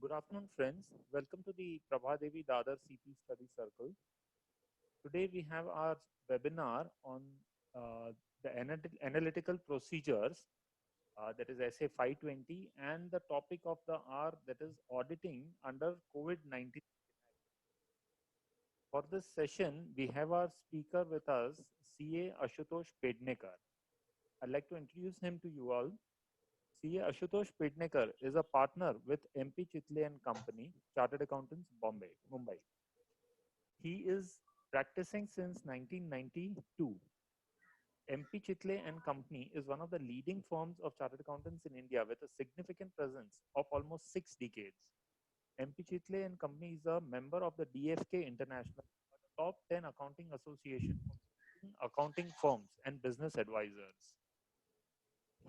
Good afternoon, friends. Welcome to the Prabhadevi Dadar CP Study Circle. Today we have our webinar on uh, the analytical procedures, that is SA 520, and the topic of the hour, that is auditing under COVID-19. For this session, we have our speaker with us, CA Ashutosh Pednekar. I'd like to introduce him to you all. CA Ashutosh Pednekar is a partner with MP Chitle and Company, Chartered Accountants, Bombay, Mumbai. He is practicing since 1992. MP Chitle and Company is one of the leading firms of chartered accountants in India with a significant presence of almost 6 decades. MP Chitle and Company is a member of the DFK International, a top 10 accounting association for accounting firms and business advisors.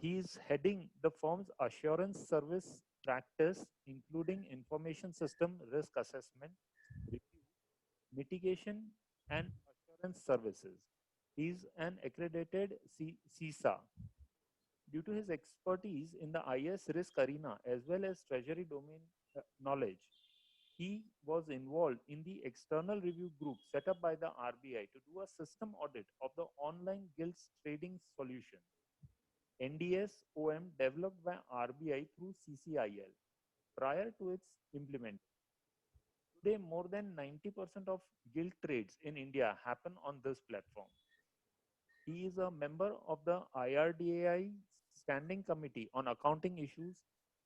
He is heading the firm's assurance service practice, including information system risk assessment, review, mitigation, and assurance services. He is an accredited CISA. Due to his expertise in the IS risk arena as well as treasury domain knowledge, he was involved in the external review group set up by the RBI to do a system audit of the online gilts trading solution, NDS OM, developed by RBI through CCIL prior to its implementation. Today, more than 90% of gilt trades in India happen on this platform. He is a member of the IRDAI Standing Committee on Accounting Issues,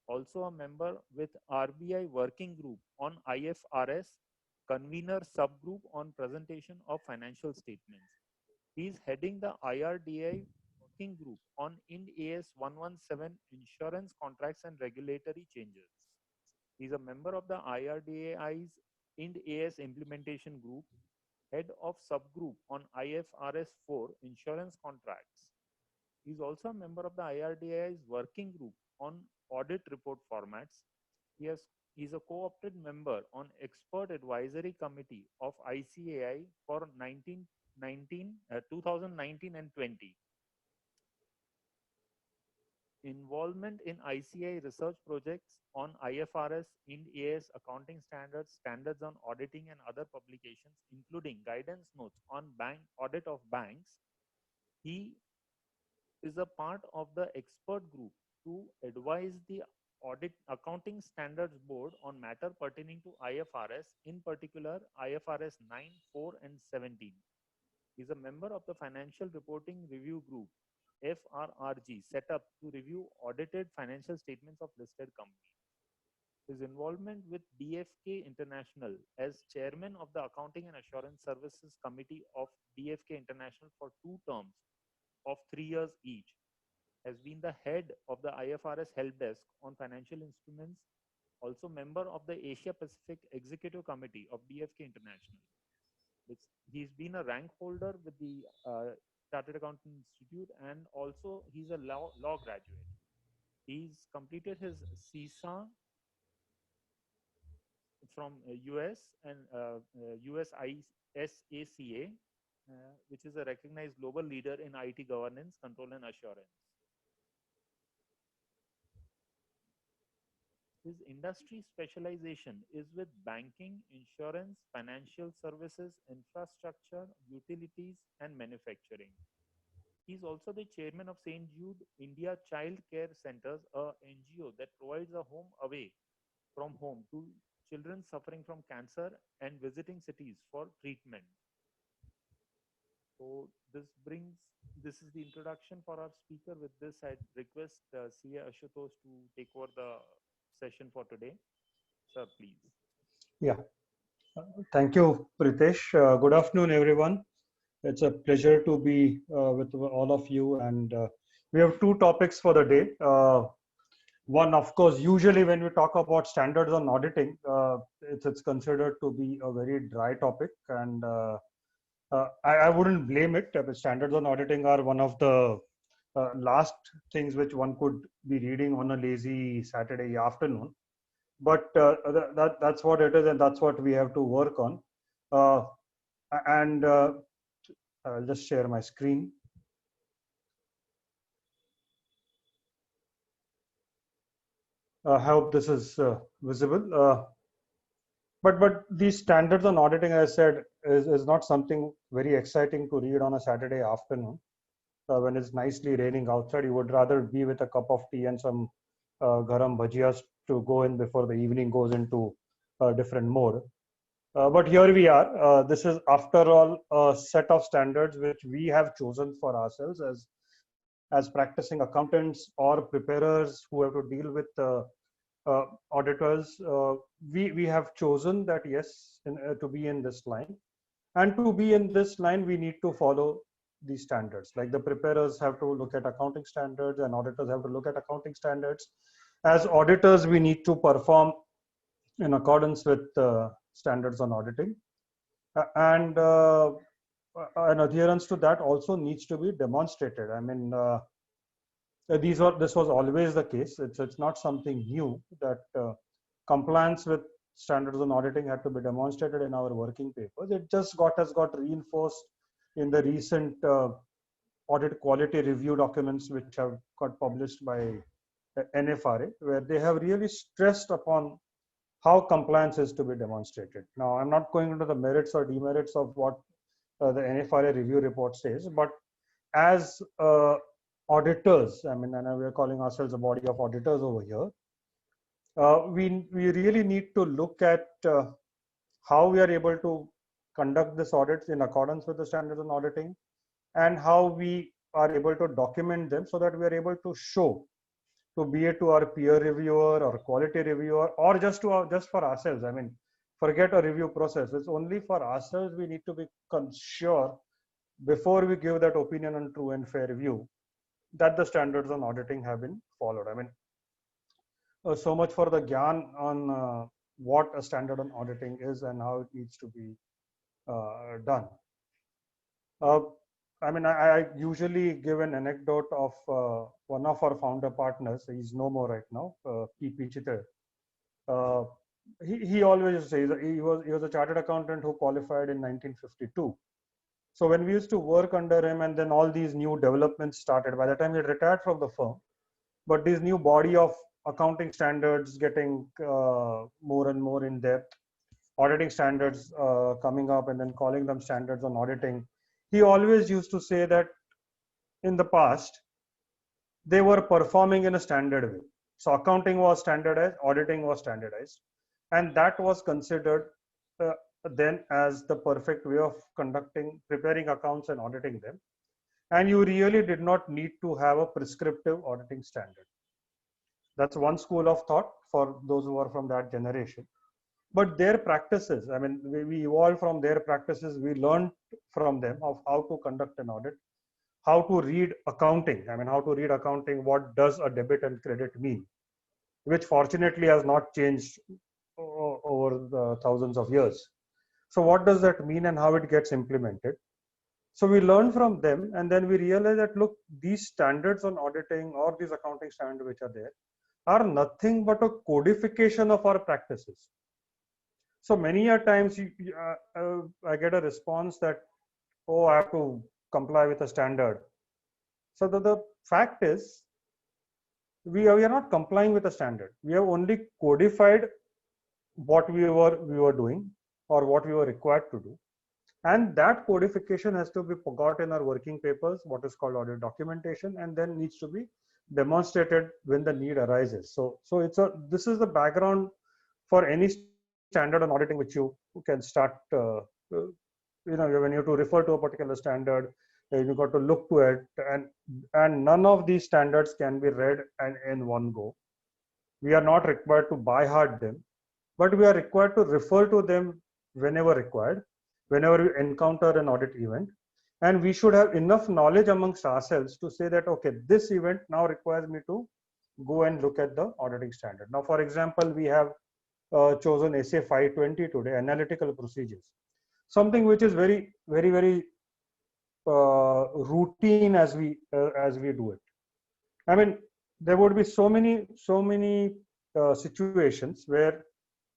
also a member with RBI Working Group on IFRS, convener subgroup on presentation of financial statements. He is heading the IRDAI Working Group on IND AS 117 Insurance Contracts and Regulatory Changes. He is a member of the IRDAI's IND AS Implementation Group, head of subgroup on IFRS 4 insurance contracts. He is also a member of the IRDAI's working group on audit report formats. He is a co-opted member on expert advisory committee of ICAI for 2019 and 20. Involvement in ICAI research projects on IFRS, IND AS, accounting standards, standards on auditing, and other publications, including guidance notes on bank audit of banks. He is a part of the expert group to advise the Audit Accounting Standards Board on matter pertaining to IFRS, in particular IFRS 9, 4, and 17. He is a member of the Financial Reporting Review Group, FRRG, set up to review audited financial statements of listed companies. His involvement with DFK International as chairman of the Accounting and Assurance Services Committee of DFK International for 2 terms of 3 years each, has been the head of the IFRS Help Desk on financial instruments, also member of the Asia Pacific Executive Committee of DFK International. He's been a rank holder with the Chartered Accountant Institute, and also he's a law graduate. He's completed his CISA from US and US SACA, which is a recognized global leader in IT governance, control, and assurance. His industry specialization is with banking, insurance, financial services, infrastructure, utilities, and manufacturing. He is also the chairman of St. Jude India Child Care Centers, a NGO that provides a home away from home to children suffering from cancer and visiting cities for treatment. So this is the introduction for our speaker. With this, I'd request CA Ashutosh to take over the session for today. Sir, please. Yeah, thank you, Pritesh. Good afternoon, everyone. It's a pleasure to be with all of you. And we have 2 topics for the day. One, of course, usually when we talk about standards on auditing, it's considered to be a very dry topic. And I wouldn't blame it. Standards on auditing are one of the last things which one could be reading on a lazy Saturday afternoon. But that's what it is, and that's what we have to work on. And I'll just share my screen. I hope this is visible. But these standards on auditing, as I said, is not something very exciting to read on a Saturday afternoon when it's nicely raining outside. You would rather be with a cup of tea and some garam bhajiyas to go in before the evening goes into a different mode. But here we are. This is, after all, a set of standards which we have chosen for ourselves as practicing accountants or preparers who have to deal with auditors. We have chosen that, yes, to be in this line, and to be in this line we need to follow these standards. Like the preparers have to look at accounting standards and auditors have to look at accounting standards. As auditors we need to perform in accordance with standards on auditing, and an adherence to that also needs to be demonstrated. I mean, this was always the case. It's not something new that compliance with standards on auditing had to be demonstrated in our working papers. It just has got reinforced in the recent audit quality review documents which have got published by NFRA, where they have really stressed upon how compliance is to be demonstrated. Now, I'm not going into the merits or demerits of what the NFRA review report says, but as auditors, I mean, and we are calling ourselves a body of auditors over here, we really need to look at how we are able to conduct this audits in accordance with the standards on auditing, and how we are able to document them so that we are able to show, to be it to our peer reviewer or quality reviewer, or just for ourselves. I mean, forget a review process. It's only for ourselves. We need to be sure before we give that opinion on true and fair review that the standards on auditing have been followed. I mean, so much for the gyan on what a standard on auditing is and how it needs to be done. I mean, I usually give an anecdote of one of our founder partners. He's no more right now, P.P. Chitr. He always says he was a chartered accountant who qualified in 1952. So when we used to work under him, and then all these new developments started, by the time he retired from the firm, but this new body of accounting standards getting more and more in depth, auditing standards coming up, and then calling them standards on auditing. He always used to say that in the past, they were performing in a standard way. So accounting was standardized, auditing was standardized, and that was considered then as the perfect way of preparing accounts and auditing them. And you really did not need to have a prescriptive auditing standard. That's one school of thought for those who are from that generation. But their practices, I mean, we evolved from their practices. We learned from them of how to conduct an audit, how to read accounting. I mean, how to read accounting, what does a debit and credit mean, which fortunately has not changed over the thousands of years. So what does that mean and how it gets implemented? So we learn from them, and then we realize that, look, these standards on auditing or these accounting standards which are there are nothing but a codification of our practices. So many a times I get a response that, oh, I have to comply with a standard. So the fact is, we are not complying with a standard. We have only codified what we were doing or what we were required to do. And that codification has to be got in our working papers, what is called audit documentation, and then needs to be demonstrated when the need arises. So this is the background for any standard on auditing which you can start, when you have to refer to a particular standard, you got to look to it, and none of these standards can be read and in one go. We are not required to by heart them, but we are required to refer to them whenever required, whenever we encounter an audit event. And we should have enough knowledge amongst ourselves to say that, okay, this event now requires me to go and look at the auditing standard. Now, for example, we have chosen SA 520 today, analytical procedures, something which is very, very, very routine as we do it. I mean, there would be so many situations where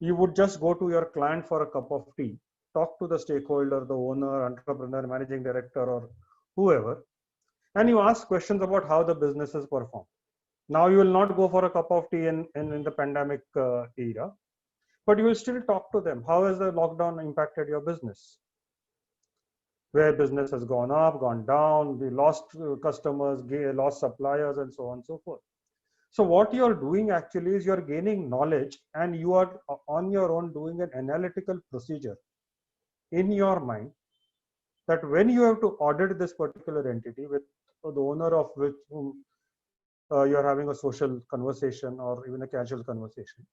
you would just go to your client for a cup of tea, talk to the stakeholder, the owner, entrepreneur, managing director, or whoever, and you ask questions about how the business has performed. Now you will not go for a cup of tea in the pandemic era, but you will still talk to them. How has the lockdown impacted your business? Where business has gone up, gone down, we lost customers, lost suppliers, and so on and so forth. So what you're doing actually is you're gaining knowledge, and you are on your own doing an analytical procedure in your mind that when you have to audit this particular entity with the owner of which whom you're having a social conversation or even a casual conversation,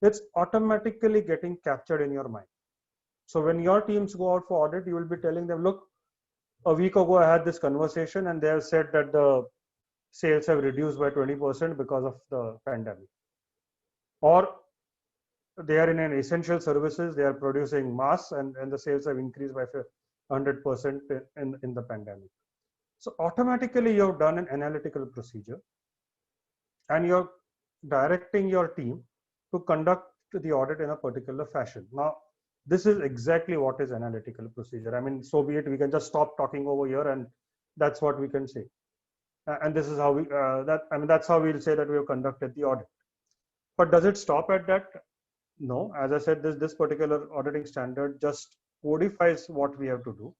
it's automatically getting captured in your mind. So when your teams go out for audit, you will be telling them, look, a week ago I had this conversation and they have said that the sales have reduced by 20% because of the pandemic. Or they are in an essential services, they are producing masks, and the sales have increased by 100% in the pandemic. So automatically you have done an analytical procedure and you're directing your team to conduct the audit in a particular fashion. Now, this is exactly what is analytical procedure. I mean, so be it, we can just stop talking over here and that's what we can say. And this is how we, that's how we'll say that we have conducted the audit. But does it stop at that? No, as I said, this particular auditing standard just codifies what we have to do.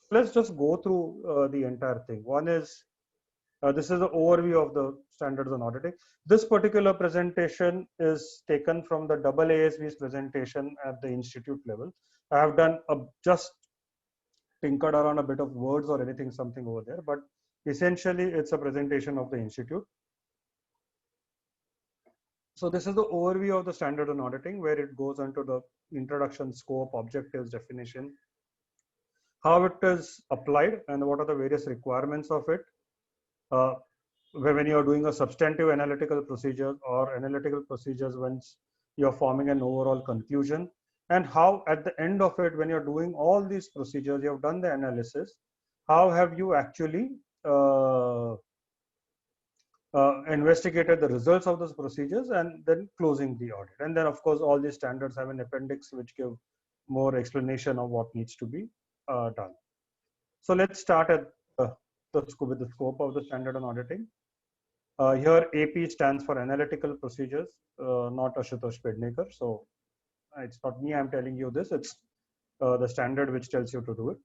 Let's just go through the entire thing. One is, this is the overview of the standards on auditing. This particular presentation is taken from the AASB's presentation at the institute level. I have done just tinkered around a bit of words or anything, something over there, but essentially it's a presentation of the institute. So this is the overview of the standard on auditing, where it goes into the introduction, scope, objectives, definition, how it is applied, and what are the various requirements of it. When you're doing a substantive analytical procedure or analytical procedures when you're forming an overall conclusion, and how at the end of it, when you're doing all these procedures, you have done the analysis, how have you actually investigated the results of those procedures, and then closing the audit. And then of course all these standards have an appendix which give more explanation of what needs to be done. So let's start at with the scope of the standard on auditing. Here AP stands for analytical procedures, not Ashutosh Pednekar. So it's not me, I'm telling you this, it's the standard which tells you to do it.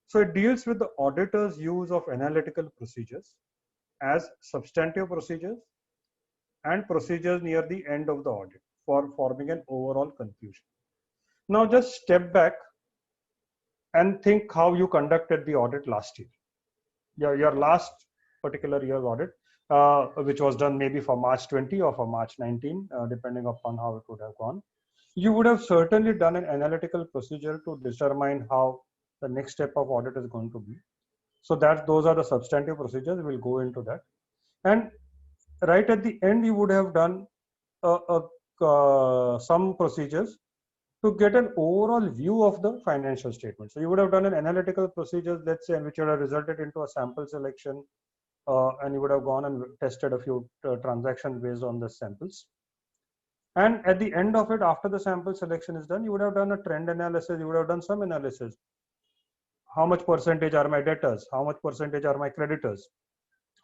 So it deals with the auditor's use of analytical procedures as substantive procedures and procedures near the end of the audit for forming an overall conclusion. Now just step back and think how you conducted the audit last year. Your last particular year's audit, which was done maybe for March 20 or for March 19, depending upon how it would have gone. You would have certainly done an analytical procedure to determine how the next step of audit is going to be. So those are the substantive procedures. We'll go into that. And right at the end, you would have done some procedures to get an overall view of the financial statement. So you would have done an analytical procedure, let's say, which would have resulted into a sample selection, and you would have gone and tested a few transactions based on the samples. And at the end of it, after the sample selection is done, you would have done a trend analysis, you would have done some analysis. How much percentage are my debtors? How much percentage are my creditors?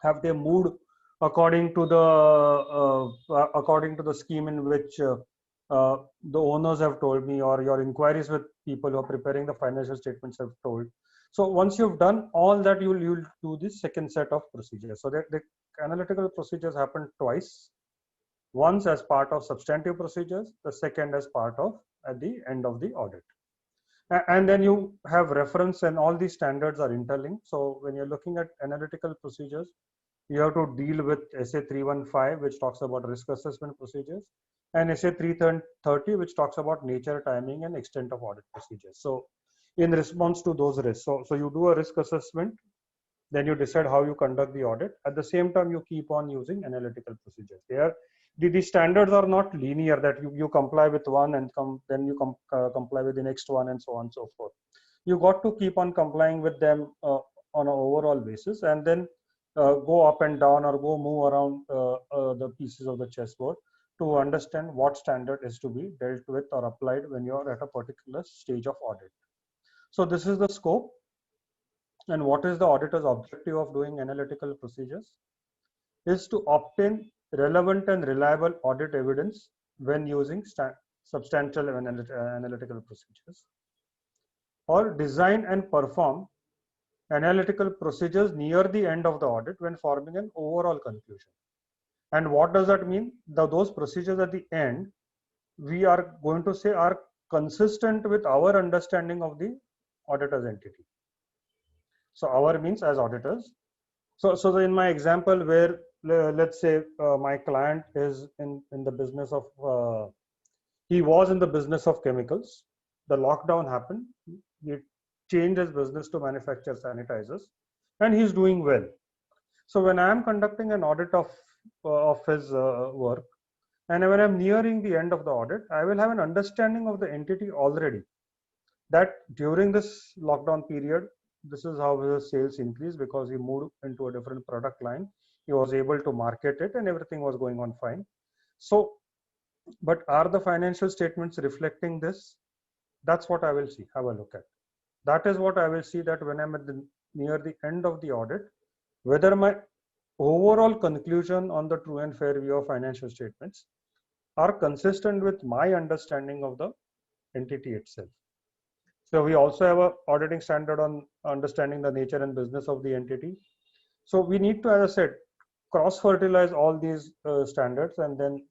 Have they moved according to the scheme in which the owners have told me, or your inquiries with people who are preparing the financial statements have told? So once you've done all that, you'll do this second set of procedures. So the analytical procedures happen twice. Once as part of substantive procedures, the second as part of at the end of the audit. And then you have reference, and all these standards are interlinked. So when you're looking at analytical procedures, you have to deal with SA 315, which talks about risk assessment procedures, and SA 330, which talks about nature, timing, and extent of audit procedures. So in response to those risks, so you do a risk assessment, then you decide how you conduct the audit. At the same time, you keep on using analytical procedures. The standards are not linear, that you comply with one and then you comply with the next one, and so on and so forth. You got to keep on complying with them on an overall basis, and then go up and down or go move around the pieces of the chessboard to understand what standard is to be dealt with or applied when you're at a particular stage of audit. So this is the scope. And what is the auditor's objective of doing analytical procedures? is to obtain relevant and reliable audit evidence when using substantial analytical procedures, or design and perform analytical procedures near the end of the audit when forming an overall conclusion. And what does that mean? Those procedures at the end, we are going to say, are consistent with our understanding of the auditor's entity. So our means as auditors. So in my example where let's say my client is in the business of, he was in the business of chemicals. The lockdown happened. He changed his business to manufacture sanitizers, and he's doing well. So when I am conducting an audit of his work, and when I'm nearing the end of the audit, I will have an understanding of the entity already. That during this lockdown period, this is how his sales increased because he moved into a different product line. He was able to market it, and everything was going on fine. So, but are the financial statements reflecting this? That's what I will see, have a look at. That is what I will see, that when I'm near the end of the audit, whether my overall conclusion on the true and fair view of financial statements are consistent with my understanding of the entity itself. So we also have a auditing standard on understanding the nature and business of the entity. So we need to, as I said, cross-fertilize all these standards and then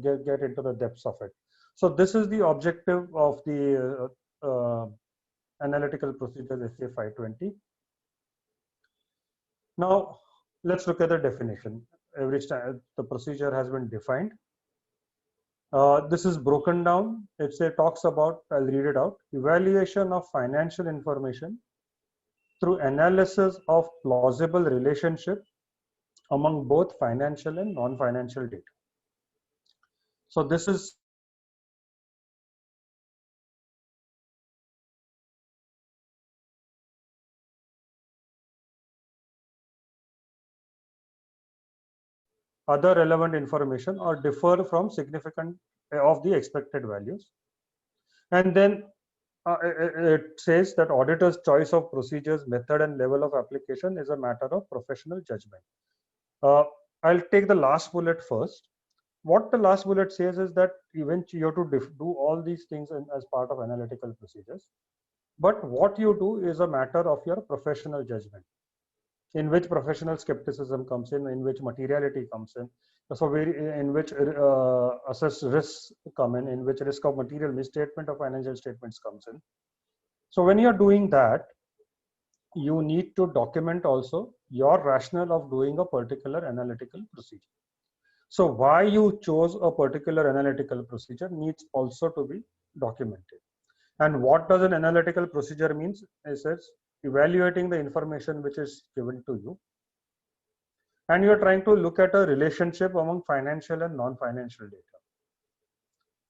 get into the depths of it. So this is the objective of the analytical procedure SA 520. Now let's look at the definition. The procedure has been defined. This is broken down. It talks about, I'll read it out, evaluation of financial information through analysis of plausible relationship among both financial and non-financial data. So this is other relevant information or differ from significant of the expected values. And then it says that auditor's choice of procedures, method and level of application is a matter of professional judgment. I'll take the last bullet first. What the last bullet says is that eventually you have to do all these things as part of analytical procedures. But what you do is a matter of your professional judgment, in which professional skepticism comes in which materiality comes in, so in which assessed risks come in which risk of material misstatement of financial statements comes in. So when you're doing that, you need to document also your rationale of doing a particular analytical procedure. So why you chose a particular analytical procedure needs also to be documented. And what does an analytical procedure means? It says evaluating the information which is given to you, and you're trying to look at a relationship among financial and non-financial data.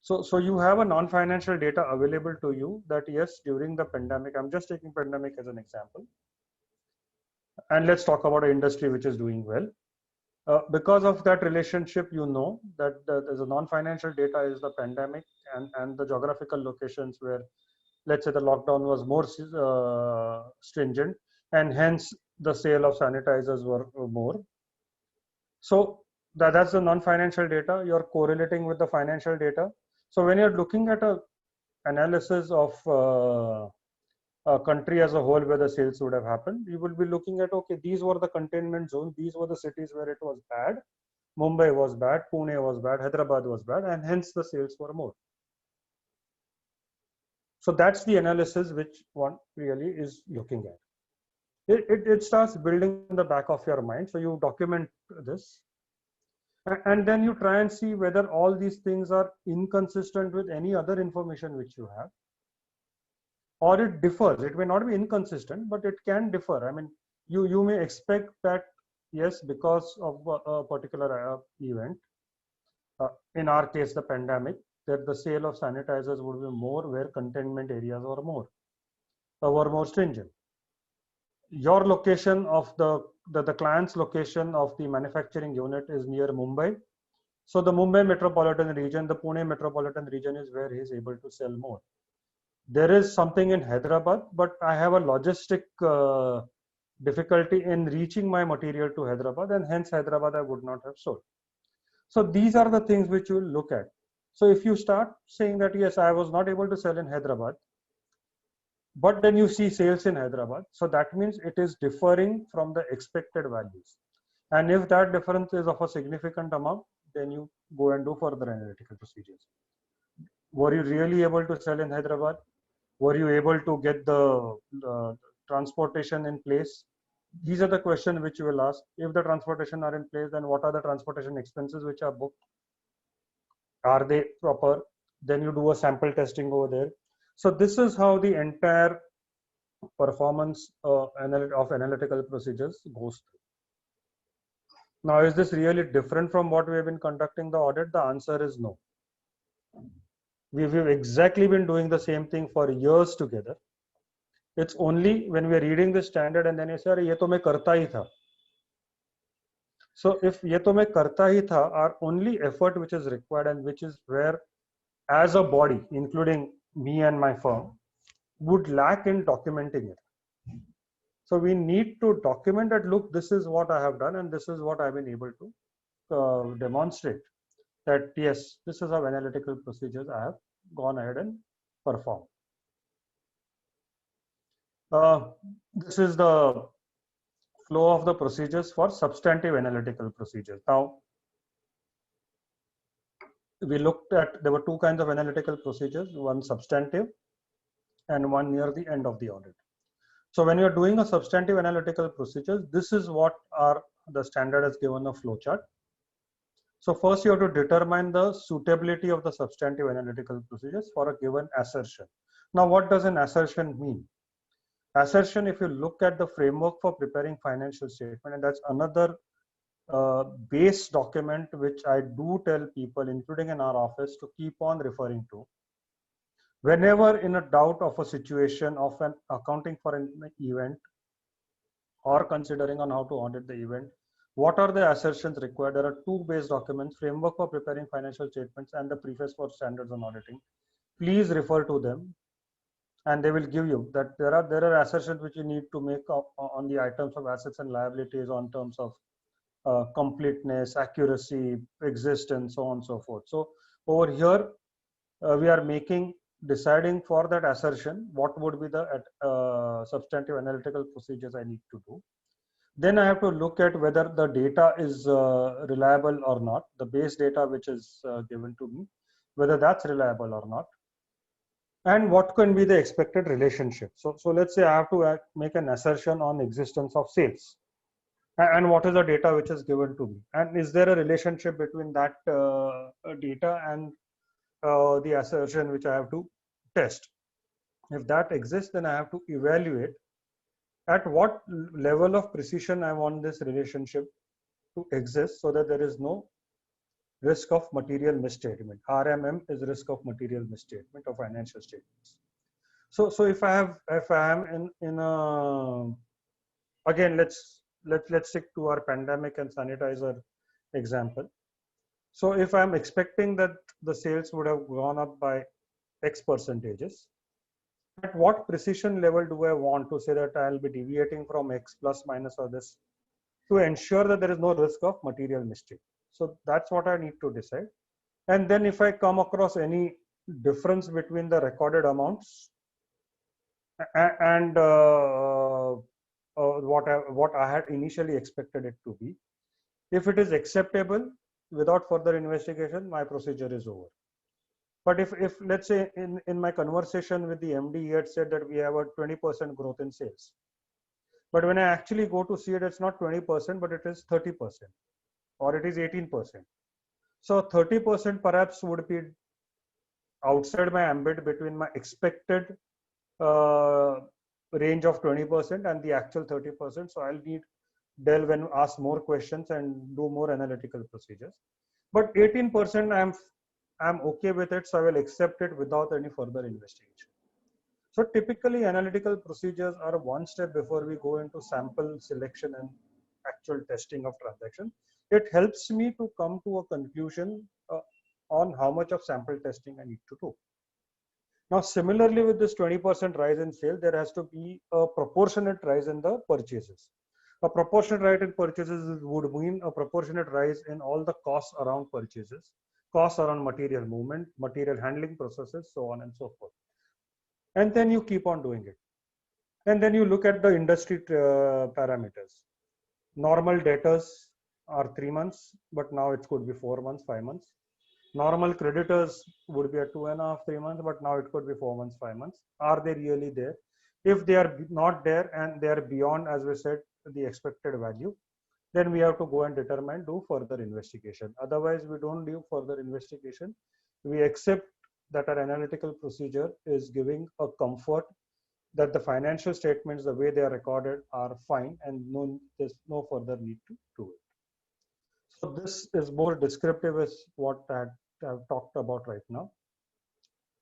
So you have a non-financial data available to you that yes, during the pandemic, I'm just taking pandemic as an example, and let's talk about an industry which is doing well. Because of that relationship, you know that there's a non-financial data is the pandemic and the geographical locations where, let's say, the lockdown was more stringent, and hence the sale of sanitizers were more. So that's the non-financial data. You're correlating with the financial data. So when you're looking at a analysis of a country as a whole where the sales would have happened, you will be looking at, okay, these were the containment zones, these were the cities where it was bad. Mumbai was bad, Pune was bad, Hyderabad was bad, and hence the sales were more. So that's the analysis which one really is looking at. It starts building in the back of your mind. So you document this, and then you try and see whether all these things are inconsistent with any other information which you have, or it differs. It may not be inconsistent, but it can differ. I mean, you may expect that, yes, because of a particular event, in our case, the pandemic, that the sale of sanitizers would be more where containment areas were more stringent. Your location of the client's location of the manufacturing unit is near Mumbai. So the Mumbai metropolitan region, the Pune metropolitan region is where he is able to sell more. There is something in Hyderabad, but I have a logistic difficulty in reaching my material to Hyderabad, and hence Hyderabad I would not have sold. So these are the things which you will look at. So if you start saying that, yes, I was not able to sell in Hyderabad, but then you see sales in Hyderabad, so that means it is differing from the expected values. And if that difference is of a significant amount, then you go and do further analytical procedures. Were you really able to sell in Hyderabad? Were you able to get the transportation in place? These are the questions which you will ask. If the transportation are in place, then what are the transportation expenses which are booked? Are they proper? Then you do a sample testing over there. So this is how the entire performance of analytical procedures goes through. Now, is this really different from what we have been conducting the audit? The answer is no. We've exactly been doing the same thing for years together. It's only when we are reading the standard and then you say, "Arey, ye to main karta hi tha." So if ye to main karta hi tha, our only effort which is required, and which is where as a body, including me and my firm, would lack in documenting it. So we need to document that, look, this is what I have done and this is what I've been able to demonstrate, that yes, this is how analytical procedures I have gone ahead and performed. This is the flow of the procedures for substantive analytical procedures. Now, we looked at, there were two kinds of analytical procedures, one substantive and one near the end of the audit. So when you're doing a substantive analytical procedures, this is what the standard has given a flow chart. So first you have to determine the suitability of the substantive analytical procedures for a given assertion. Now, what does an assertion mean? Assertion, if you look at the framework for preparing financial statement, and that's another base document which I do tell people, including in our office, to keep on referring to. Whenever in a doubt of a situation of an accounting for an event or considering on how to audit the event, what are the assertions required? There are two base documents, framework for preparing financial statements and the preface for standards on auditing. Please refer to them, and they will give you that there are assertions which you need to make on the items of assets and liabilities on terms of completeness, accuracy, existence, so on and so forth. So over here, we are deciding for that assertion, what would be the substantive analytical procedures I need to do. Then I have to look at whether the data is reliable or not, the base data which is given to me, whether that's reliable or not, and what can be the expected relationship. So let's say I have to make an assertion on existence of sales, and what is the data which is given to me, and is there a relationship between that data and the assertion which I have to test. If that exists, then I have to evaluate at what level of precision I want this relationship to exist so that there is no risk of material misstatement. RMM is risk of material misstatement of financial statements. So if I am in a, again, let's stick to our pandemic and sanitizer example. So if I'm expecting that the sales would have gone up by X percentages, at what precision level do I want to say that I'll be deviating from X plus minus or this to ensure that there is no risk of material mistake? So that's what I need to decide. And then if I come across any difference between the recorded amounts and what I had initially expected it to be, if it is acceptable without further investigation, my procedure is over. But if let's say in my conversation with the MD, he had said that we have a 20% growth in sales. But when I actually go to see it, it's not 20%, but it is 30%, or it is 18%. So 30% perhaps would be outside my ambit between my expected range of 20% and the actual 30%. So I'll need delve and ask more questions and do more analytical procedures. But 18%, I'm okay with it, so I will accept it without any further investigation. So typically analytical procedures are one step before we go into sample selection and actual testing of transaction. It helps me to come to a conclusion on how much of sample testing I need to do. Now, similarly, with this 20% rise in sale, there has to be a proportionate rise in the purchases. A proportionate rise in purchases would mean a proportionate rise in all the costs around purchases, costs around material movement, material handling processes, so on and so forth. And then you keep on doing it. And then you look at the industry parameters. Normal debtors are 3 months, but now it could be 4 months, 5 months. Normal creditors would be at 2.5, 3 months, but now it could be 4 months, 5 months. Are they really there? If they are not there and they are beyond, as we said, the expected value, then we have to go and do further investigation. Otherwise, we don't do further investigation. We accept that our analytical procedure is giving a comfort that the financial statements, the way they are recorded, are fine, and there's no further need to do it. So this is more descriptive as what I've talked about right now.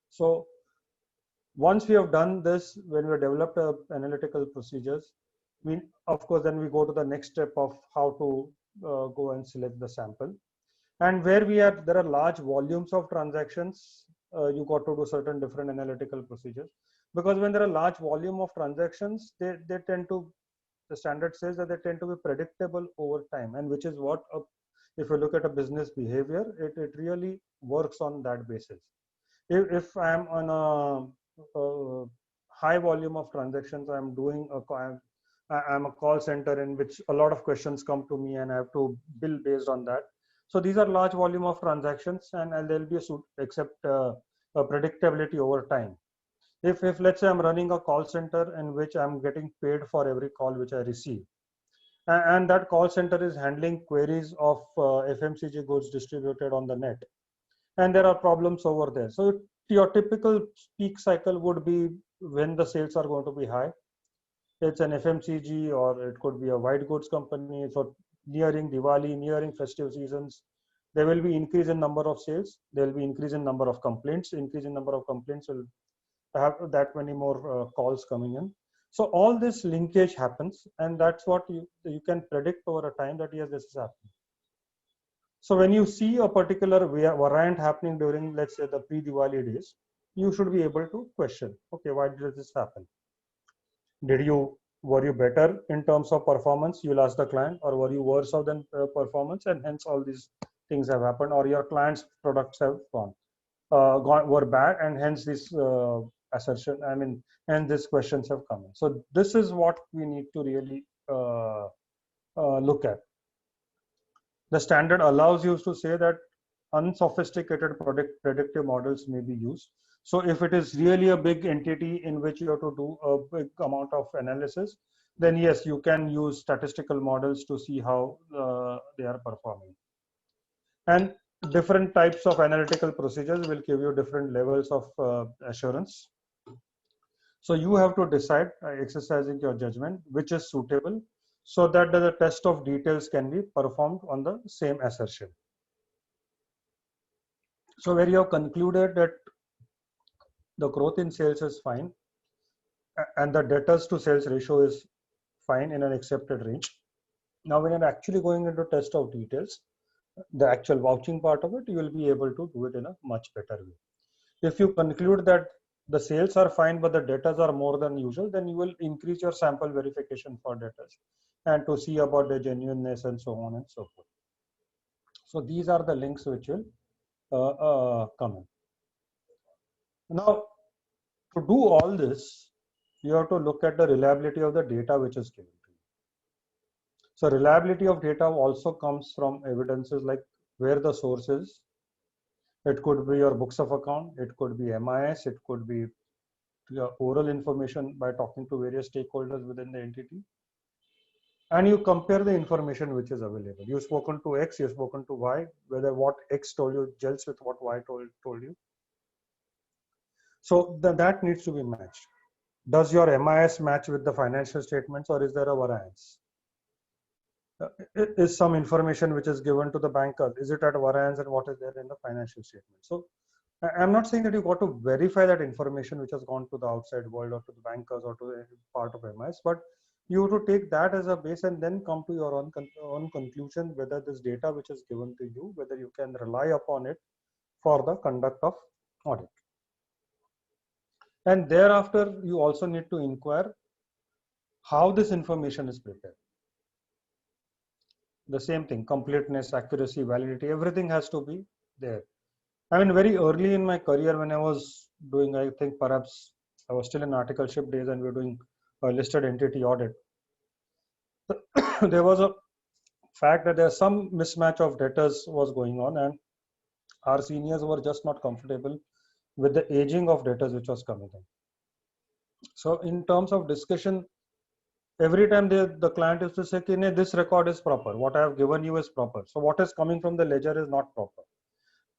So once we have done this, when we developed analytical procedures, we, of course, then we go to the next step of how to go and select the sample. And where there are large volumes of transactions, you got to do certain different analytical procedures. Because when there are large volume of transactions, they tend to, the standard says that they tend to be predictable over time, and which is what, if you look at a business behavior, it really works on that basis. If I'm on a high volume of transactions, I'm a call center in which a lot of questions come to me and I have to bill based on that. So these are large volume of transactions, and there'll be a predictability over time. If let's say I'm running a call center in which I'm getting paid for every call which I receive, and that call center is handling queries of FMCG goods distributed on the net, and there are problems over there. So your typical peak cycle would be when the sales are going to be high. It's an FMCG, or it could be a white goods company. So nearing Diwali, nearing festive seasons, there will be increase in number of sales. There will be increase in number of complaints. Increase in number of complaints will have that many more calls coming in. So all this linkage happens, and that's what you can predict over a time that yes, this is happening. So when you see a particular variant happening during, let's say, the pre-Diwali days, you should be able to question, okay, why did this happen? Were you better in terms of performance? You'll ask the client, or were you worse off than performance, and hence all these things have happened, or your client's products have were bad, and hence this assertion, and these questions have come in. So this is what we need to really look at. The standard allows you to say that unsophisticated predictive models may be used. So if it is really a big entity in which you have to do a big amount of analysis, then yes, you can use statistical models to see how they are performing. And different types of analytical procedures will give you different levels of assurance. So you have to decide, exercising your judgment, which is suitable, so that the test of details can be performed on the same assertion. So where you have concluded that the growth in sales is fine, and the debtors to sales ratio is fine in an accepted range. Now when you're actually going into test of details, the actual vouching part of it, you will be able to do it in a much better way. If you conclude that the sales are fine, but the debtors are more than usual, then you will increase your sample verification for debtors and to see about their genuineness and so on and so forth. So these are the links which will come in. Now, to do all this, you have to look at the reliability of the data which is given to you. So reliability of data also comes from evidences like where the source is. It could be your books of account, it could be MIS, it could be your oral information by talking to various stakeholders within the entity. And you compare the information which is available. You've spoken to X, you've spoken to Y, whether what X told you gels with what Y told you. So that needs to be matched. Does your MIS match with the financial statements, or is there a variance? Is some information which is given to the banker, is it at variance and what is there in the financial statement? So I'm not saying that you got to verify that information which has gone to the outside world or to the bankers or to a part of MIS, but you have to take that as a base and then come to your own conclusion whether this data which is given to you, whether you can rely upon it for the conduct of audit. And thereafter, you also need to inquire how this information is prepared. The same thing, completeness, accuracy, validity, everything has to be there. I mean, very early in my career, when I was doing, I think perhaps I was still in articleship days and we were doing a listed entity audit. There was a fact that there's some mismatch of debtors was going on, and our seniors were just not comfortable with the aging of debtors which was coming in. So in terms of discussion, every time the client used to say, this record is proper, what I have given you is proper, so what is coming from the ledger is not proper.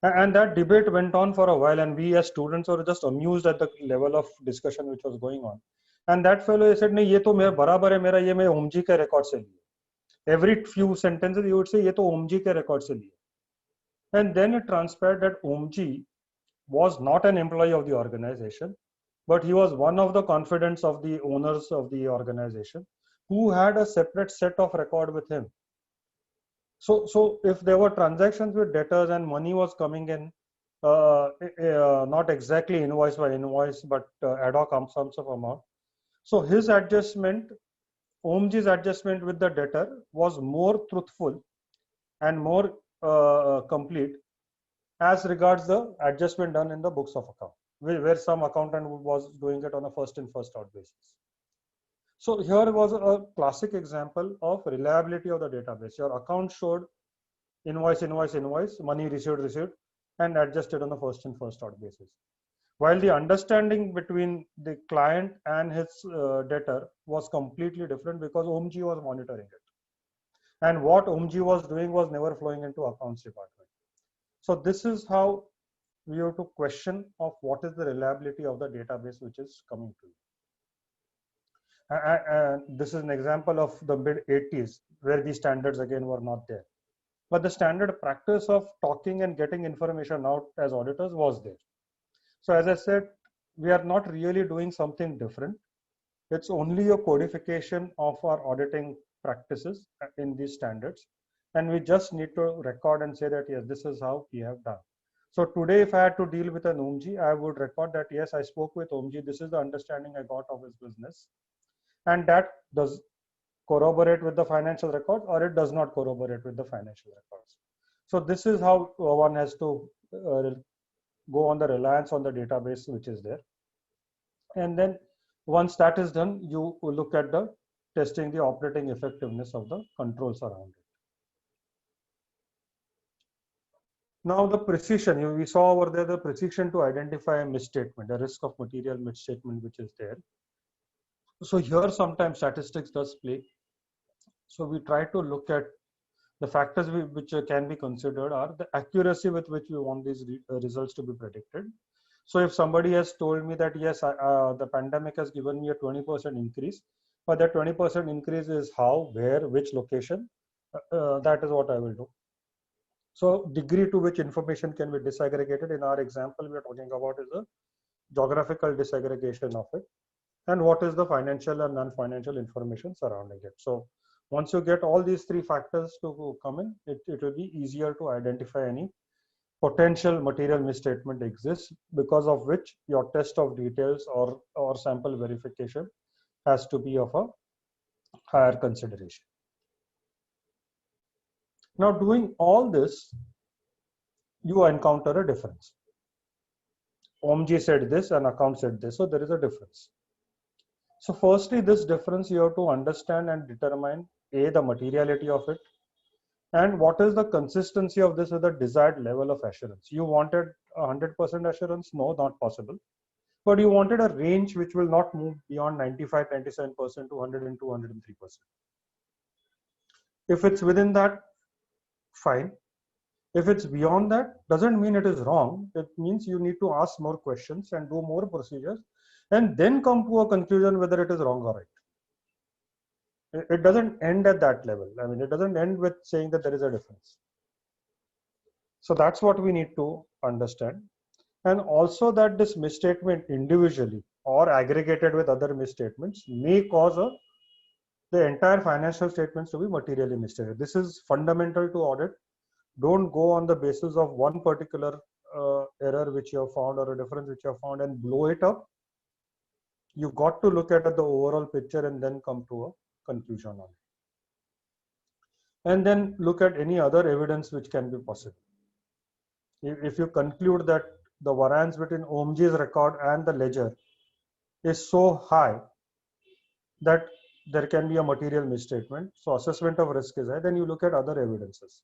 And that debate went on for a while, and we as students were just amused at the level of discussion which was going on. And that fellow said, "नहीं, ये तो मेरा बराबर है, मेरा ये मैं ओमजी के record से लिया." Every few sentences you would say, "ये तो ओमजी के record से लिया." And then it transpired that OMG was not an employee of the organization, but he was one of the confidants of the owners of the organization who had a separate set of record with him. So if there were transactions with debtors and money was coming in, not exactly invoice by invoice, but ad hoc sums of amount. So his adjustment, OMG's adjustment with the debtor was more truthful and more complete as regards the adjustment done in the books of account, where some accountant was doing it on a first in first out basis. So here was a classic example of reliability of the database. Your account showed invoice, money received, and adjusted on a first in first out basis. While the understanding between the client and his debtor was completely different because OMG was monitoring it. And what OMG was doing was never flowing into accounts department. So this is how we have to question of what is the reliability of the database which is coming to you. And this is an example of the mid 80s where these standards again were not there. But the standard practice of talking and getting information out as auditors was there. So as I said, we are not really doing something different. It's only a codification of our auditing practices in these standards. And we just need to record and say that, yes, this is how we have done. So today, if I had to deal with an OMG, I would record that, yes, I spoke with OMG. This is the understanding I got of his business. And that does corroborate with the financial records, or it does not corroborate with the financial records. So this is how one has to go on the reliance on the database which is there. And then once that is done, you look at the testing the operating effectiveness of the controls around it. Now the precision, we saw over there the precision to identify a misstatement, the risk of material misstatement which is there. So here sometimes statistics does play. So we try to look at the factors which can be considered are the accuracy with which we want these results to be predicted. So if somebody has told me that, yes, the pandemic has given me a 20% increase, but that 20% increase is how, where, which location, that is what I will do. So degree to which information can be disaggregated, in our example we are talking about is a geographical disaggregation of it, and what is the financial and non-financial information surrounding it. So once you get all these three factors to come in, it will be easier to identify any potential material misstatement exists, because of which your test of details or sample verification has to be of a higher consideration. Now doing all this, you encounter a difference. OMG said this and account said this, so there is a difference. So firstly, this difference you have to understand and determine the materiality of it, and what is the consistency of this with the desired level of assurance. You wanted 100% assurance? No, not possible. But you wanted a range which will not move beyond 95, 97% to 100 and 203%. If it's within that, fine. If it's beyond that, doesn't mean it is wrong. It means you need to ask more questions and do more procedures and then come to a conclusion whether it is wrong or right. It doesn't end at that level. I mean, it doesn't end with saying that there is a difference. So that's what we need to understand. And also that this misstatement individually or aggregated with other misstatements may cause the entire financial statements to be materially misstated. This is fundamental to audit. Don't go on the basis of one particular error which you have found or a difference which you have found and blow it up You got to look at the overall picture and then come to a conclusion on it. And then look at any other evidence which can be possible. If you conclude that the variance between OMG's record and the ledger is so high that there can be a material misstatement, so assessment of risk is high, then you look at other evidences.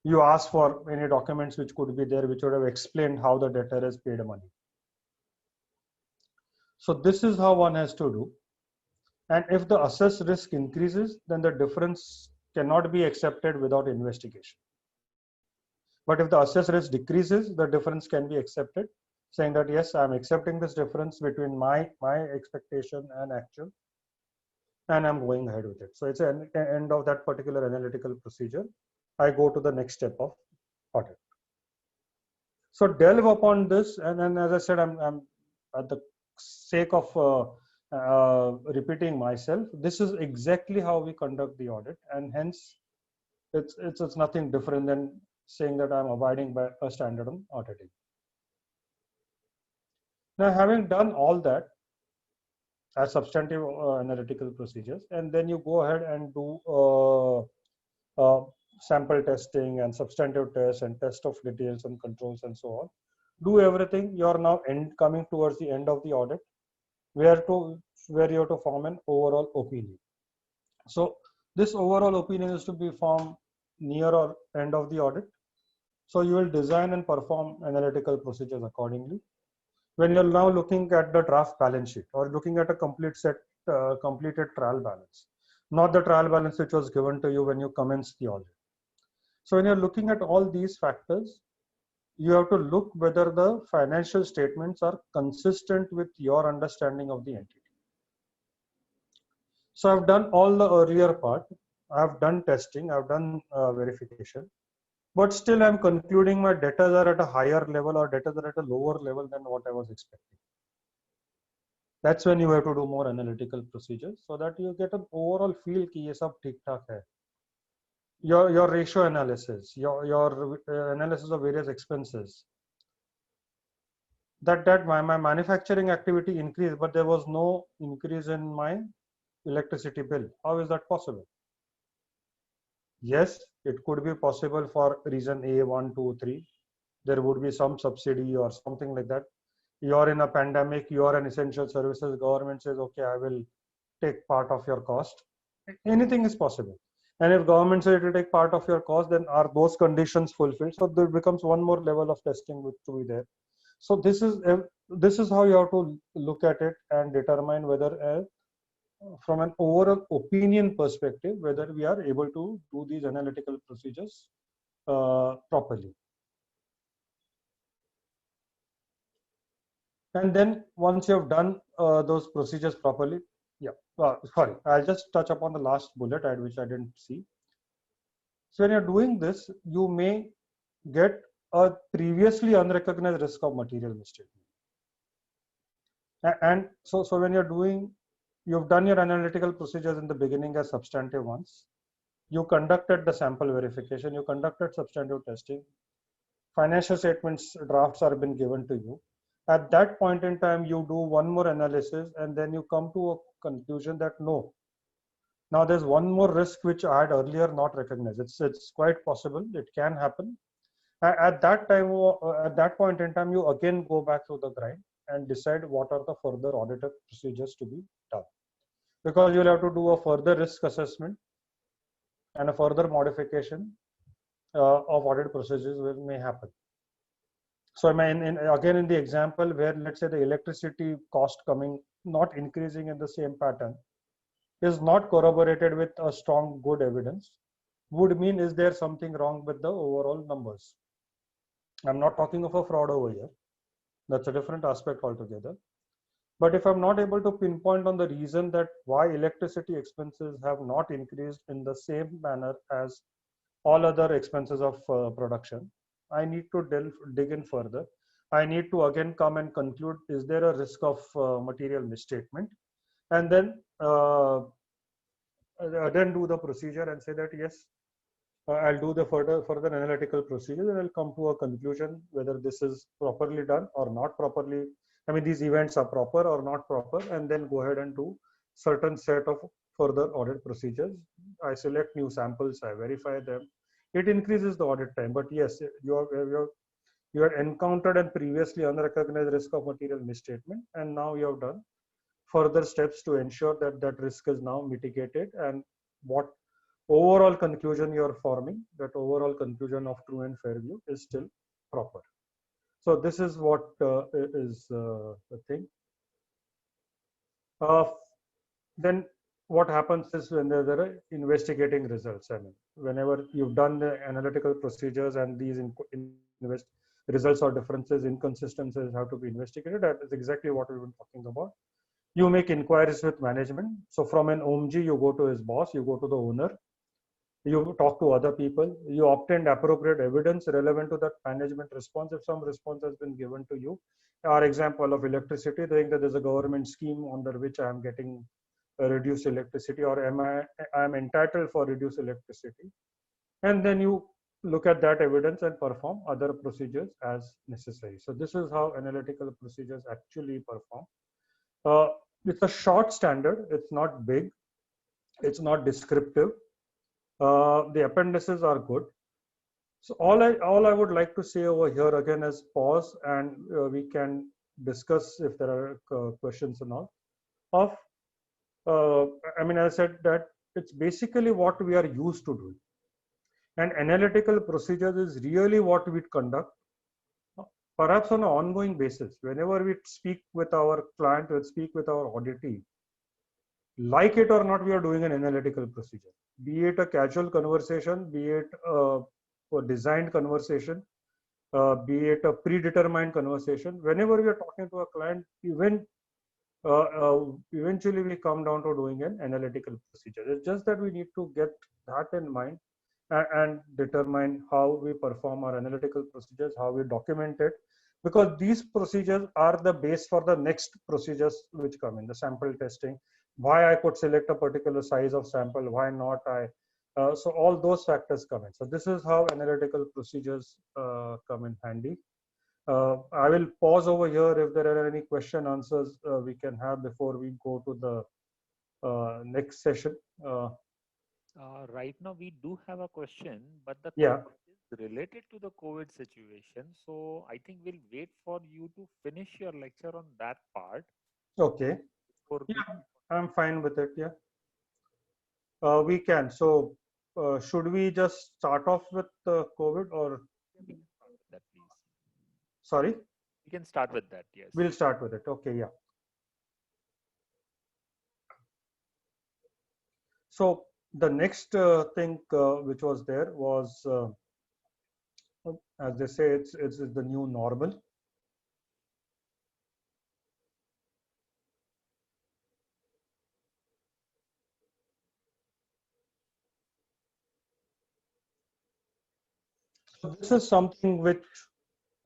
You ask for any documents which could be there which would have explained how the debtor has paid money. So this is how one has to do. And if the assessed risk increases, then the difference cannot be accepted without investigation. But if the assessed risk decreases, the difference can be accepted, saying that yes, I'm accepting this difference between my expectation and actual, and I'm going ahead with it. So it's an end of that particular analytical procedure. I go to the next step of audit. So delve upon this, and then as I said, I'm at the sake of repeating myself, this is exactly how we conduct the audit, and hence it's nothing different than saying that I'm abiding by a standard on auditing. Now, having done all that as substantive analytical procedures, and then you go ahead and do sample testing and substantive tests and test of details and controls and so on. Do everything. You are now coming towards the end of the audit, where you have to form an overall opinion. So this overall opinion is to be formed near or end of the audit. So you will design and perform analytical procedures accordingly. When you're now looking at the draft balance sheet or looking at a complete set, completed trial balance, not the trial balance which was given to you when you commenced the audit. So when you're looking at all these factors, you have to look whether the financial statements are consistent with your understanding of the entity. So I've done all the earlier part. I've done testing, I've done verification, but still I'm concluding my debtors are at a higher level or debtors are at a lower level than what I was expecting. That's when you have to do more analytical procedures so that you get an overall feel कि ये सब ठीक ठाक है. Your ratio analysis, your analysis of various expenses. That my manufacturing activity increased, but there was no increase in my electricity bill. How is that possible? Yes, it could be possible for reason A, 1, 2, 3. There would be some subsidy or something like that. You're in a pandemic, you are an essential services, government says, okay, I will take part of your cost. Anything is possible. And if government says it will take part of your cost, then are those conditions fulfilled? So there becomes one more level of testing which to be there. So this is how you have to look at it and determine whether from an overall opinion perspective, whether we are able to do these analytical procedures properly. And then once you have done those procedures properly, sorry, I'll just touch upon the last bullet which I didn't see. So when you're doing this, you may get a previously unrecognized risk of material misstatement. And so when you've done your analytical procedures in the beginning as substantive ones, you conducted the sample verification, you conducted substantive testing, financial statements drafts are been given to you. At that point in time, you do one more analysis and then you come to a conclusion that no, now there's one more risk which I had earlier not recognized. It's quite possible, it can happen. At that time, at that point in time, you again go back to the grind and decide what are the further audited procedures to be done. Because you'll have to do a further risk assessment and a further modification of audit procedures may happen. So again in the example where let's say the electricity cost coming not increasing in the same pattern is not corroborated with a strong good evidence, would mean is there something wrong with the overall numbers. I'm not talking of a fraud over here. That's a different aspect altogether. But if I'm not able to pinpoint on the reason that why electricity expenses have not increased in the same manner as all other expenses of production, I need to dig in further. I need to again come and conclude, is there a risk of material misstatement? And then do the procedure and say that yes, I'll do the further analytical procedure and I'll come to a conclusion whether this is properly done or not properly I mean, these events are proper or not proper, and then go ahead and do certain set of further audit procedures. I select new samples, I verify them. It increases the audit time, but yes, you had encountered and previously unrecognized risk of material misstatement, and now you have done further steps to ensure that that risk is now mitigated, and what overall conclusion you are forming, that overall conclusion of true and fair view is still proper. So this is what is the thing. Uh, then what happens is when there are investigating results. I mean, whenever you've done the analytical procedures and these results or differences, inconsistencies have to be investigated. That is exactly what we've been talking about. You make inquiries with management. So from an OMG, you go to his boss, you go to the owner, you talk to other people, you obtained appropriate evidence relevant to that management response. If some response has been given to you, our example of electricity, saying that there's a government scheme under which I am getting reduced electricity, or I am entitled for reduced electricity, and then you look at that evidence and perform other procedures as necessary. So this is how analytical procedures actually perform. It's a short standard. It's not big. It's not descriptive. The appendices are good. So all I would like to say over here again is pause, and we can discuss if there are questions or not. Of I mean, I said that it's basically what we are used to doing, and analytical procedures is really what we conduct, perhaps on an ongoing basis. Whenever we speak with our client, we speak with our auditee, like it or not, we are doing an analytical procedure, be it a casual conversation, be it a designed conversation, be it a predetermined conversation. Whenever we are talking to a client, eventually we come down to doing an analytical procedure. It's just that we need to get that in mind and determine how we perform our analytical procedures, how we document it, because these procedures are the base for the next procedures which come in, the sample testing, why I could select a particular size of sample, why not I. So all those factors come in. So this is how analytical procedures come in handy. I will pause over here. If there are any question answers we can have before we go to the next session. Right now, we do have a question, but the Yeah. question is related to the COVID situation. So I think we'll wait for you to finish your lecture on that part. Okay. Before we Yeah, I'm fine with it. Yeah. We can. So should we just start off with COVID, or we can start with that, please. sorry? We can start with that. Yes. We'll start with it. Okay. Yeah. So the next thing which was there was, as they say, it's the new normal. So this is something which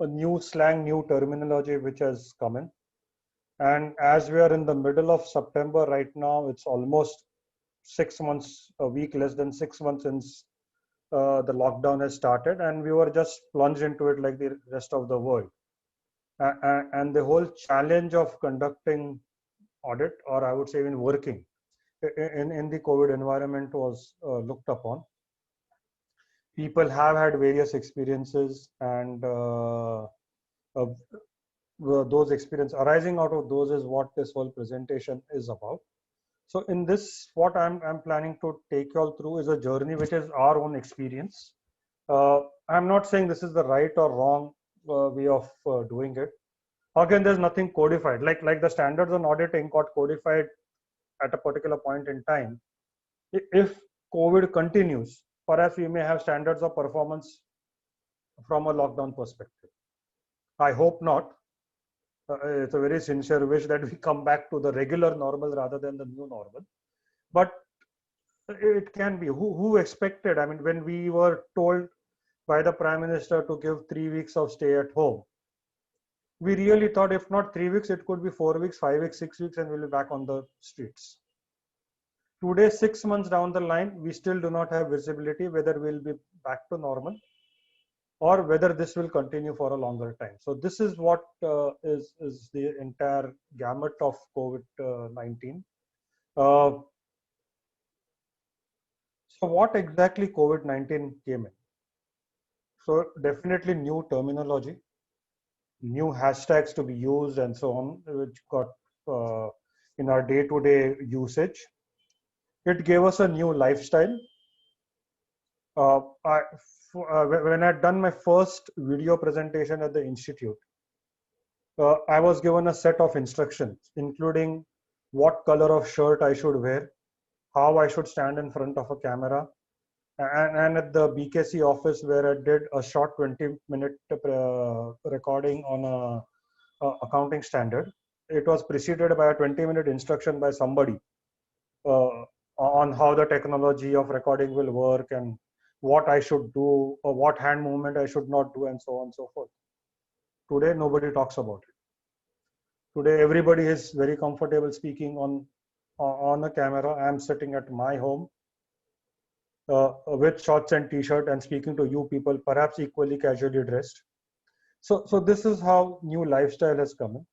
a new slang, new terminology which has come in. And as we are in the middle of September right now, it's almost 6 months, a week less than 6 months since the lockdown has started, and we were just plunged into it like the rest of the world. And the whole challenge of conducting audit, or I would say even working in the COVID environment, was looked upon. People have had various experiences, and those experiences arising out of those is what this whole presentation is about. So in this, what I'm planning to take you all through is a journey which is our own experience. I'm not saying this is the right or wrong way of doing it. Again, there's nothing codified. Like the standards on auditing got codified at a particular point in time. If COVID continues, perhaps we may have standards of performance from a lockdown perspective. I hope not. It's a very sincere wish that we come back to the regular normal rather than the new normal. But it can be. Who expected? I mean, when we were told by the Prime Minister to give 3 weeks of stay at home, we really thought if not 3 weeks, it could be 4 weeks, 5 weeks, 6 weeks, and we'll be back on the streets. Today, 6 months down the line, we still do not have visibility whether we'll be back to normal or whether this will continue for a longer time. So this is what is the entire gamut of COVID-19. So what exactly COVID-19 came in? So definitely new terminology, new hashtags to be used and so on, which got in our day-to-day usage. It gave us a new lifestyle. When I'd done my first video presentation at the institute, I was given a set of instructions, including what color of shirt I should wear, how I should stand in front of a camera, and at the BKC office where I did a short 20-minute recording on a accounting standard. It was preceded by a 20-minute instruction by somebody on how the technology of recording will work and what I should do or what hand movement I should not do and so on and so forth. Today, nobody talks about it. Today, everybody is very comfortable speaking on a camera. I'm sitting at my home with shorts and t-shirt and speaking to you people, perhaps equally casually dressed. So this is how new lifestyle has come in.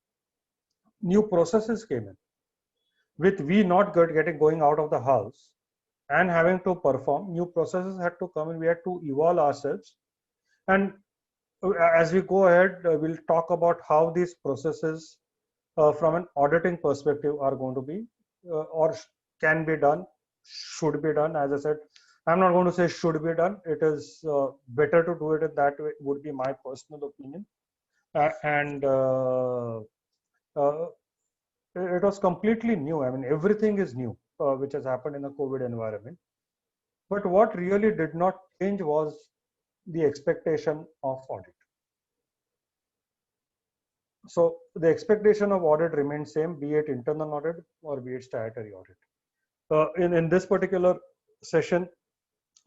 New processes came in. With we not going out of the house and having to perform, new processes had to come in. We had to evolve ourselves. And as we go ahead, we'll talk about how these processes from an auditing perspective are going to be or can be done, should be done. As I said, I'm not going to say should be done. It is better to do it in that way, would be my personal opinion. It was completely new. I mean, everything is new, which has happened in a COVID environment. But what really did not change was the expectation of audit. So the expectation of audit remains same, be it internal audit or be it statutory audit. In this particular session,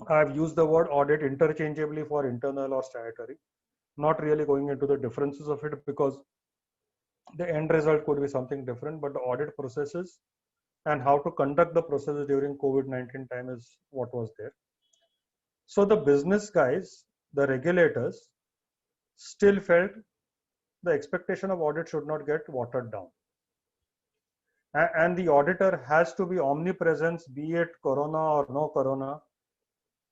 I've used the word audit interchangeably for internal or statutory, not really going into the differences of it because the end result could be something different, but the audit processes and how to conduct the processes during COVID-19 time is what was there. So the business guys, the regulators, still felt the expectation of audit should not get watered down. And the auditor has to be omnipresent, be it corona or no corona,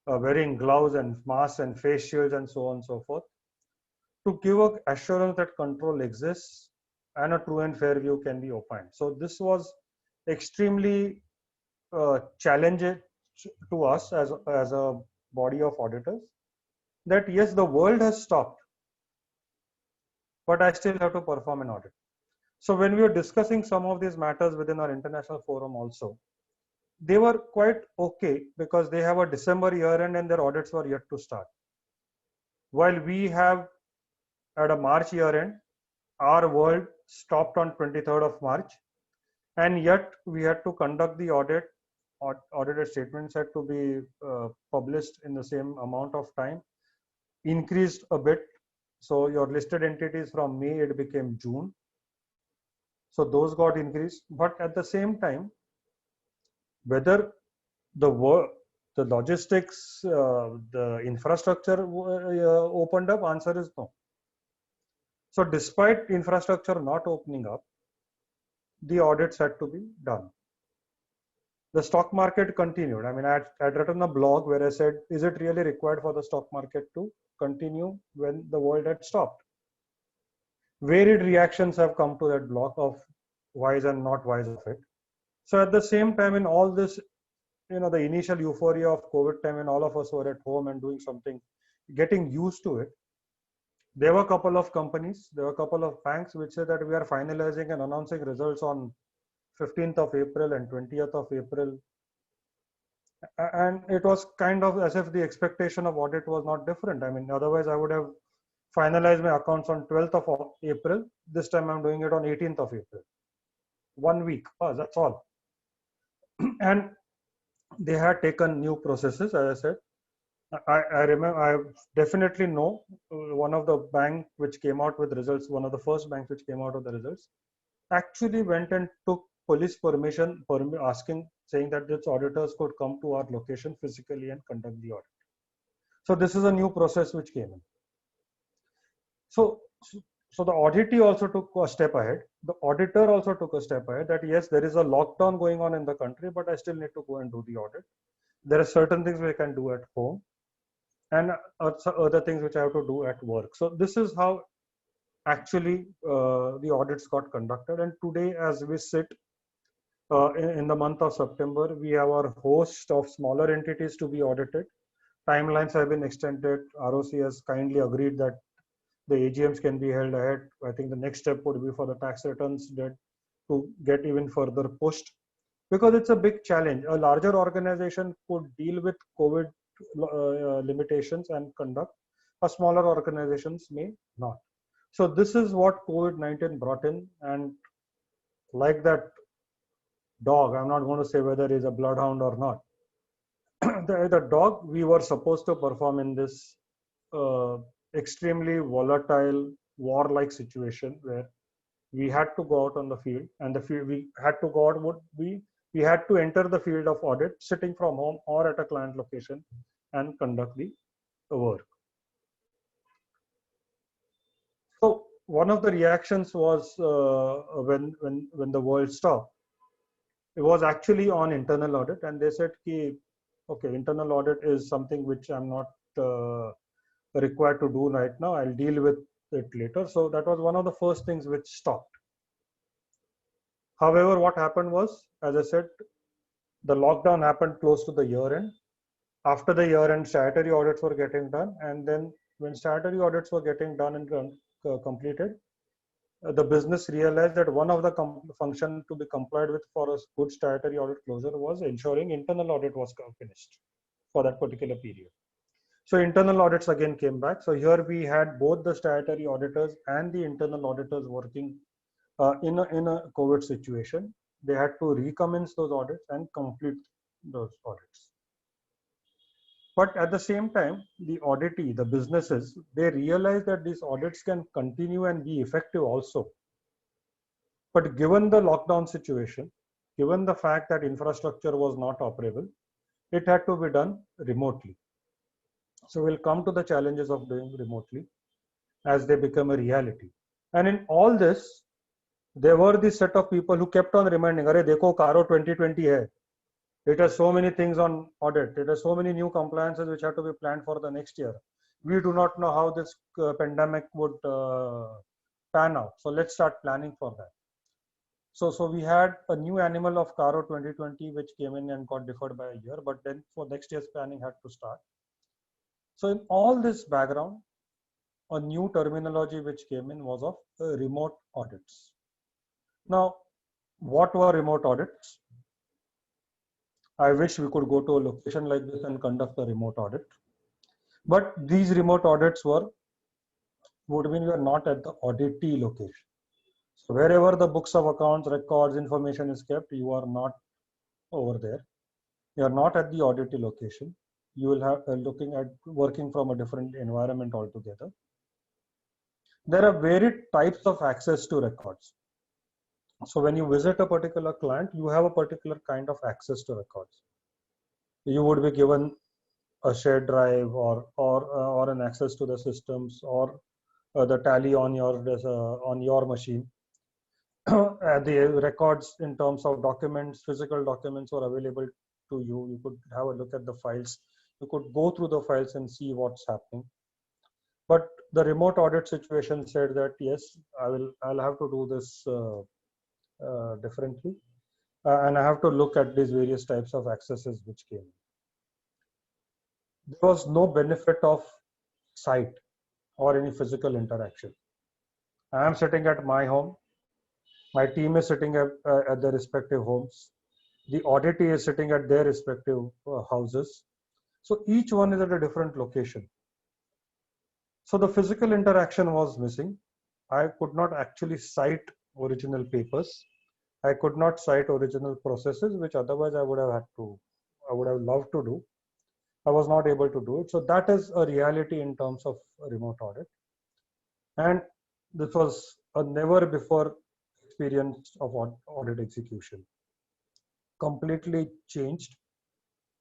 wearing gloves and masks and face shields and so on and so forth, to give an assurance that control exists and a true and fair view can be opined. So this was extremely challenging to us as a body of auditors, that yes, the world has stopped, but I still have to perform an audit. So when we were discussing some of these matters within our international forum also, they were quite okay because they have a December year end and their audits were yet to start. While we have at a March year end, our world stopped on 23rd of March, and yet we had to conduct the audit. Audited statements had to be published in the same amount of time, increased a bit. So your listed entities from May, it became June. So those got increased, but at the same time, whether the logistics, the infrastructure opened up, answer is no. So despite infrastructure not opening up, the audits had to be done. The stock market continued. I mean, I'd written a blog where I said, is it really required for the stock market to continue when the world had stopped? Varied reactions have come to that blog of wise and not wise of it. So at the same time, in all this, the initial euphoria of COVID time when all of us were at home and doing something, getting used to it, there were a couple of companies, there were a couple of banks which said that we are finalizing and announcing results on 15th of April and 20th of April. And it was kind of as if the expectation of audit was not different. I mean, otherwise I would have finalized my accounts on 12th of April. This time I'm doing it on 18th of April. 1 week, that's all. And they had taken new processes, as I said. I remember, I definitely know one of the bank which came out with results, one of the first banks which came out with the results, actually went and took police permission, saying that its auditors could come to our location physically and conduct the audit. So this is a new process which came in. So, so the auditee also took a step ahead. The auditor also took a step ahead that yes, there is a lockdown going on in the country, but I still need to go and do the audit. There are certain things we can do at home and other things which I have to do at work. So this is how actually the audits got conducted. And today, as we sit in the month of September, we have our host of smaller entities to be audited. Timelines have been extended. ROC has kindly agreed that the AGMs can be held ahead. I think the next step would be for the tax returns that to get even further pushed, because it's a big challenge. A larger organization could deal with COVID limitations and conduct. A smaller organizations may not. So this is what COVID-19 brought in, and like that dog, I'm not going to say whether he's a bloodhound or not. The dog, we were supposed to perform in this uh, extremely volatile war-like situation where we had to go out on the field, and the field we had to go out would be we had to enter the field of audit sitting from home or at a client location and conduct the work. So one of the reactions was when the world stopped. It was actually on internal audit, and they said, okay, internal audit is something which I'm not required to do right now. I'll deal with it later. So that was one of the first things which stopped. However, what happened was, as I said, the lockdown happened close to the year end. After the year end, statutory audits were getting done. And then when statutory audits were getting done and completed, the business realized that one of the function to be complied with for a good statutory audit closure was ensuring internal audit was finished for that particular period. So internal audits again came back. So here we had both the statutory auditors and the internal auditors working in a COVID situation. They had to recommence those audits and complete those audits. But at the same time, the auditee, the businesses, they realize that these audits can continue and be effective also. But given the lockdown situation, given the fact that infrastructure was not operable, it had to be done remotely. So we'll come to the challenges of doing remotely as they become a reality. And in all this, there were this set of people who kept on reminding, "Arey, dekho, Caro 2020 hai. It has so many things on audit. It has so many new compliances which have to be planned for the next year. We do not know how this pandemic would pan out. So let's start planning for that." So we had a new animal of Caro 2020 which came in and got deferred by a year, but then for next year's planning had to start. So in all this background, a new terminology which came in was of remote audits. Now, what were remote audits? I wish we could go to a location like this and conduct a remote audit. But these remote audits would mean you are not at the auditee location. So wherever the books of accounts, records, information is kept, you are not over there. You are not at the auditee location. You will have looking at working from a different environment altogether. There are varied types of access to records. So when you visit a particular client, you have a particular kind of access to records. You would be given a shared drive or an access to the systems or the tally on your machine. The records in terms of documents, physical documents are available to you. You could have a look at the files. You could go through the files and see what's happening. But the remote audit situation said that yes, I'll have to do this differently, and I have to look at these various types of accesses which came. There was no benefit of site or any physical interaction. I am sitting at my home. My team is sitting at their respective homes. The auditee is sitting at their respective houses. So each one is at a different location. So the physical interaction was missing. I could not actually cite original papers. I could not cite original processes, which otherwise I would have loved to do. I was not able to do it. So that is a reality in terms of remote audit. And this was a never before experience of audit execution. Completely changed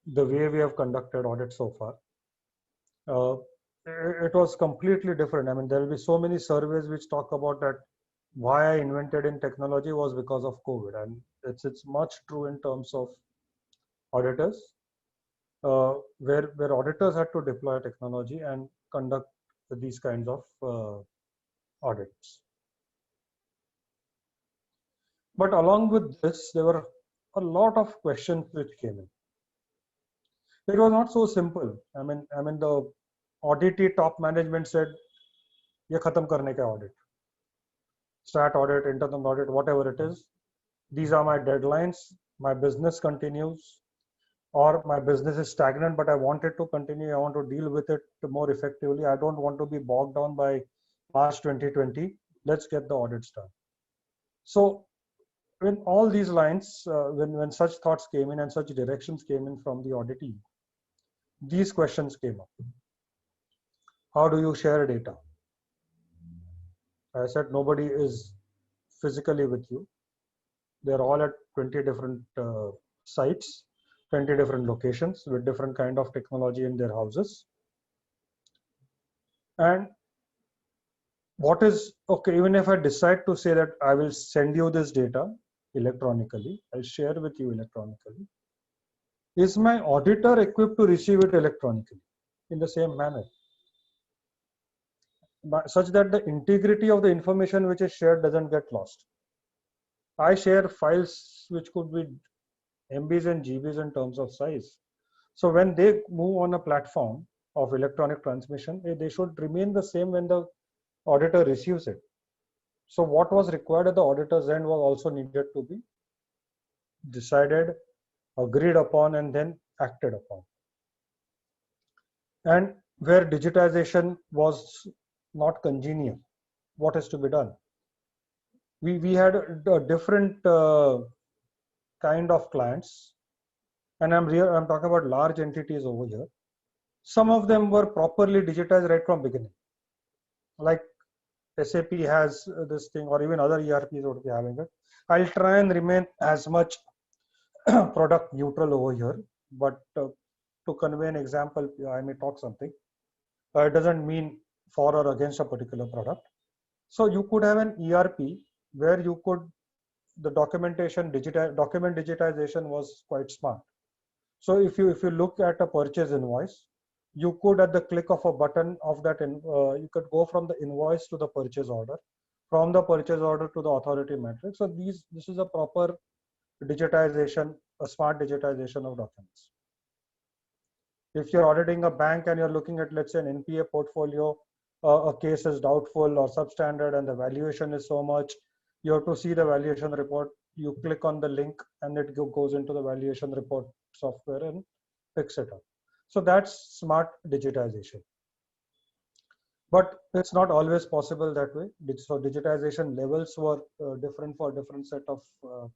the way we have conducted audit so far. it was completely different. I mean, there will be so many surveys which talk about that why I invented in technology was because of COVID, and it's much true in terms of auditors, where auditors had to deploy technology and conduct these kinds of audits. But along with this, there were a lot of questions which came in. It was not so simple. I mean, the auditee top management said, "ये खत्म करने का audit, stat audit, internal audit, whatever it is. These are my deadlines. My business continues, or my business is stagnant, but I want it to continue. I want to deal with it more effectively. I don't want to be bogged down by March 2020. Let's get the audits done." So when all these lines, when such thoughts came in and such directions came in from the auditee, these questions came up. How do you share data? I said nobody is physically with you. They're all at 20 different sites, 20 different locations with different kind of technology in their houses. And what is, okay, even if I decide to say that I will send you this data electronically, I'll share with you electronically, is my auditor equipped to receive it electronically in the same manner, such that the integrity of the information which is shared doesn't get lost? I share files which could be MBs and GBs in terms of size. So when they move on a platform of electronic transmission, they should remain the same when the auditor receives it. So what was required at the auditor's end was also needed to be decided, agreed upon, and then acted upon. And where digitization was not congenial, what is to be done? We had a different kind of clients, and I'm talking about large entities over here. Some of them were properly digitized right from beginning, like SAP has this thing, or even other ERPs would be having it. I'll try and remain as much product neutral over here, but to convey an example, I may talk something. It doesn't mean for or against a particular product. So you could have an ERP where you could, the document digitization was quite smart. So if you look at a purchase invoice, you could, at the click of a button of that, you could go from the invoice to the purchase order, from the purchase order to the authority matrix. So this is a proper digitization, a smart digitization of documents. If you're auditing a bank and you're looking at, let's say, an NPA portfolio, a case is doubtful or substandard and the valuation is so much, you have to see the valuation report. You click on the link and it goes into the valuation report software and picks it up. So that's smart digitization. But it's not always possible that way. So digitization levels were different for different set of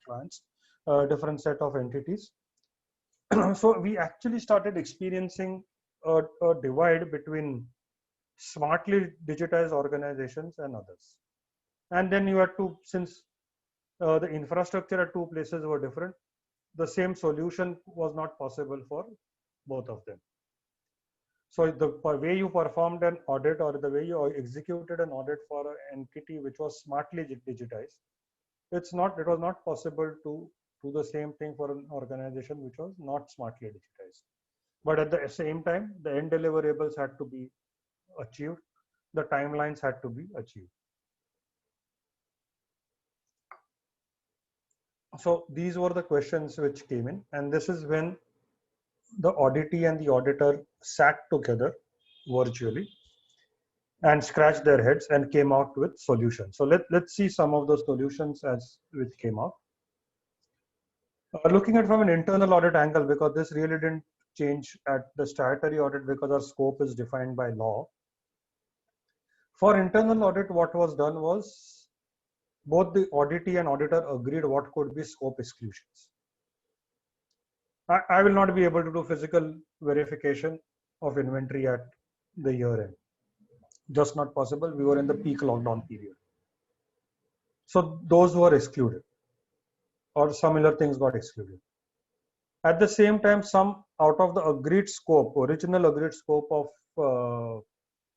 clients, different set of entities. So we actually started experiencing a divide between smartly digitized organizations and others. And then you had to, since the infrastructure at two places were different, the same solution was not possible for both of them. So the way you performed an audit, or the way you executed an audit for an entity which was smartly digitized, it was not possible to do the same thing for an organization which was not smartly digitized. But at the same time, the end deliverables had to be achieved, the timelines had to be achieved. So these were the questions which came in, and this is when the auditee and the auditor sat together virtually and scratched their heads and came out with solutions. So let's see some of those solutions as which came out. Looking at from an internal audit angle, because this really didn't change at the statutory audit because our scope is defined by law. For internal audit, what was done was both the auditee and auditor agreed what could be scope exclusions. I will not be able to do physical verification of inventory at the year end. Just not possible. We were in the peak lockdown period. So those were excluded, or similar things got excluded. At the same time, some out of the agreed scope, original agreed scope of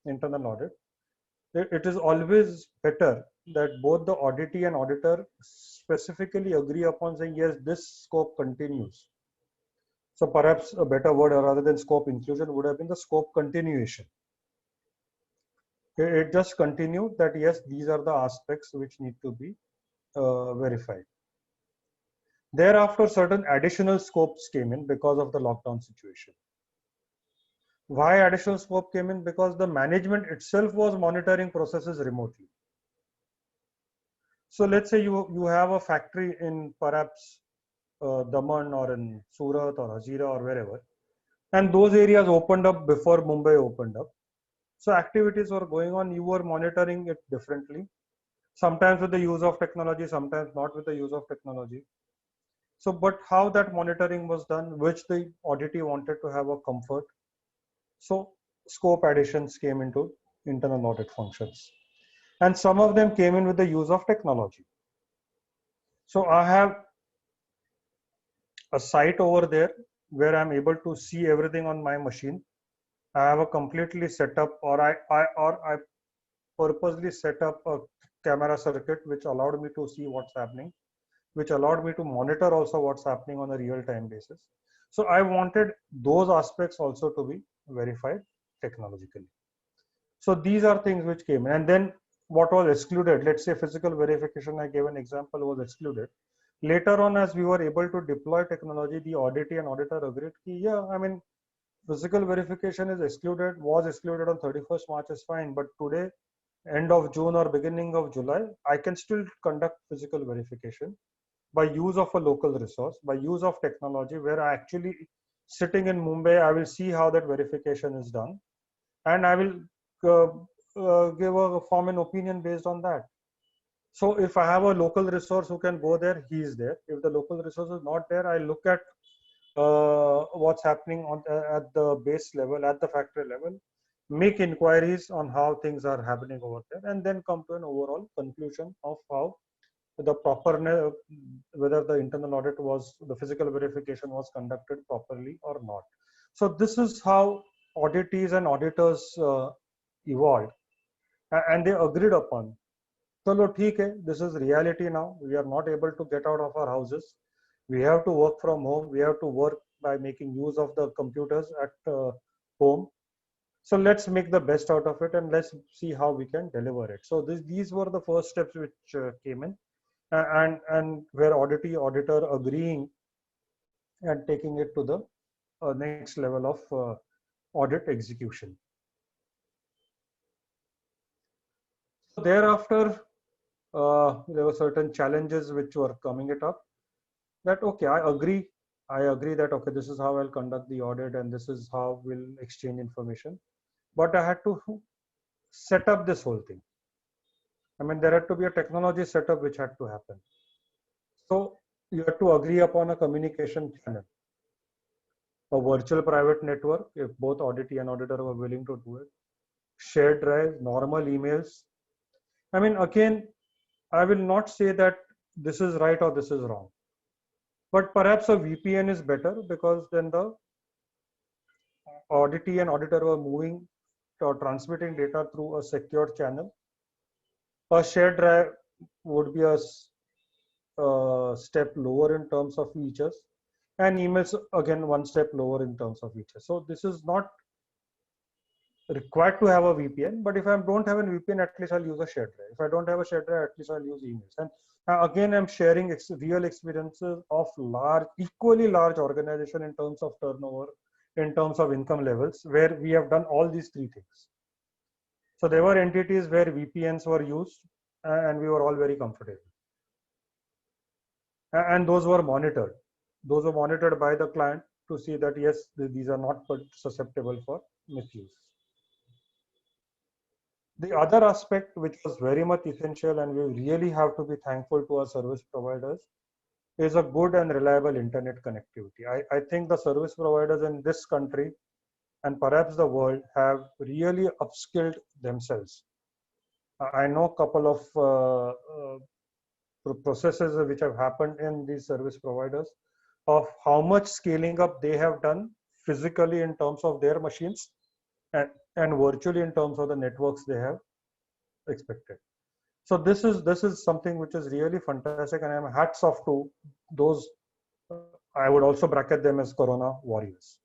internal audit, it is always better that both the auditee and auditor specifically agree upon saying, yes, this scope continues. So perhaps a better word rather than scope inclusion would have been the scope continuation. It just continued that, yes, these are the aspects which need to be verified. Thereafter, certain additional scopes came in because of the lockdown situation. Why additional scope came in? Because the management itself was monitoring processes remotely. So let's say you have a factory in perhaps Daman or in Surat or Hazira or wherever, and those areas opened up before Mumbai opened up. So activities were going on, you were monitoring it differently, sometimes with the use of technology, sometimes not with the use of technology. So, but how that monitoring was done, which the auditee wanted to have a comfort. So scope additions came into internal audit functions. And some of them came in with the use of technology. So I have a site over there where I'm able to see everything on my machine. I have a completely set up, or I purposely set up a camera circuit which allowed me to see what's happening, which allowed me to monitor also what's happening on a real-time basis. So I wanted those aspects also to be verified technologically. So these are things which came in. And then what was excluded, let's say physical verification, I gave an example, was excluded. Later on, as we were able to deploy technology, the auditee and auditor agreed, yeah, I mean, physical verification is excluded, was excluded on 31st March is fine, but today, end of June or beginning of July, I can still conduct physical verification by use of a local resource, by use of technology, where I actually sitting in Mumbai, I will see how that verification is done, and I will give a form an opinion based on that. So if I have a local resource who can go there, he is there. If the local resource is not there, I look at what's happening on at the base level, at the factory level, make inquiries on how things are happening over there, and then come to an overall conclusion of how the proper, whether the internal audit was, the physical verification was conducted properly or not. So this is how auditees and auditors evolved, and they agreed upon. Chalo, theek hai, this is reality now. We are not able to get out of our houses. We have to work from home. We have to work by making use of the computers at home. So let's make the best out of it, and let's see how we can deliver it. So these were the first steps which came in, and where auditee auditor agreeing and taking it to the next level of audit execution. Thereafter, there were certain challenges which were coming it up. That okay, I agree that okay, this is how I'll conduct the audit and this is how we'll exchange information. But I had to set up this whole thing. I mean, there had to be a technology setup which had to happen. So you had to agree upon a communication channel, a virtual private network, if both auditee and auditor were willing to do it, shared drive, normal emails. I mean, again, I will not say that this is right or this is wrong, but perhaps a VPN is better, because then the auditee and auditor were moving or transmitting data through a secure channel. A shared drive would be a step lower in terms of features, and emails again one step lower in terms of features. So this is not required to have a VPN, but if I don't have a VPN, at least I'll use a shared drive. If I don't have a shared drive, at least I'll use emails. And again, I'm sharing real experiences of equally large organization in terms of turnover, in terms of income levels, where we have done all these three things. So there were entities where VPNs were used, and we were all very comfortable. And those were monitored. Those were monitored by the client to see that yes, these are not susceptible for misuse. The other aspect which was very much essential, and we really have to be thankful to our service providers, is a good and reliable internet connectivity. I think the service providers in this country and perhaps the world have really upskilled themselves. I know a couple of processes which have happened in these service providers of how much scaling up they have done physically in terms of their machines, and and virtually in terms of the networks they have expected. So this is something which is really fantastic, and I'm hats off to those. I would also bracket them as Corona warriors.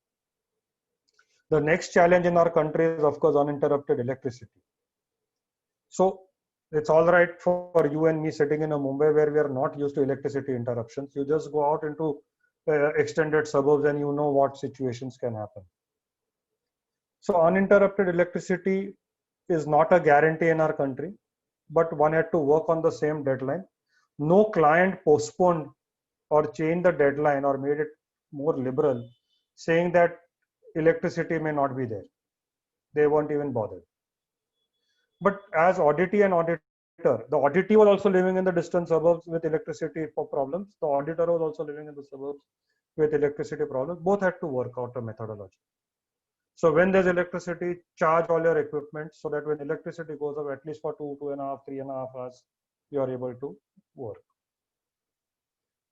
The next challenge in our country is, of course, uninterrupted electricity. So it's all right for you and me sitting in a Mumbai where we are not used to electricity interruptions. You just go out into extended suburbs and you know what situations can happen. So uninterrupted electricity is not a guarantee in our country, but one had to work on the same deadline. No client postponed or changed the deadline or made it more liberal, saying that electricity may not be there. They weren't even bothered. But as auditee and auditor, the auditee was also living in the distant suburbs with electricity for problems. The auditor was also living in the suburbs with electricity problems. Both had to work out a methodology. So when there's electricity, charge all your equipment so that when electricity goes up, at least for 2.5, 3.5 hours, you are able to work.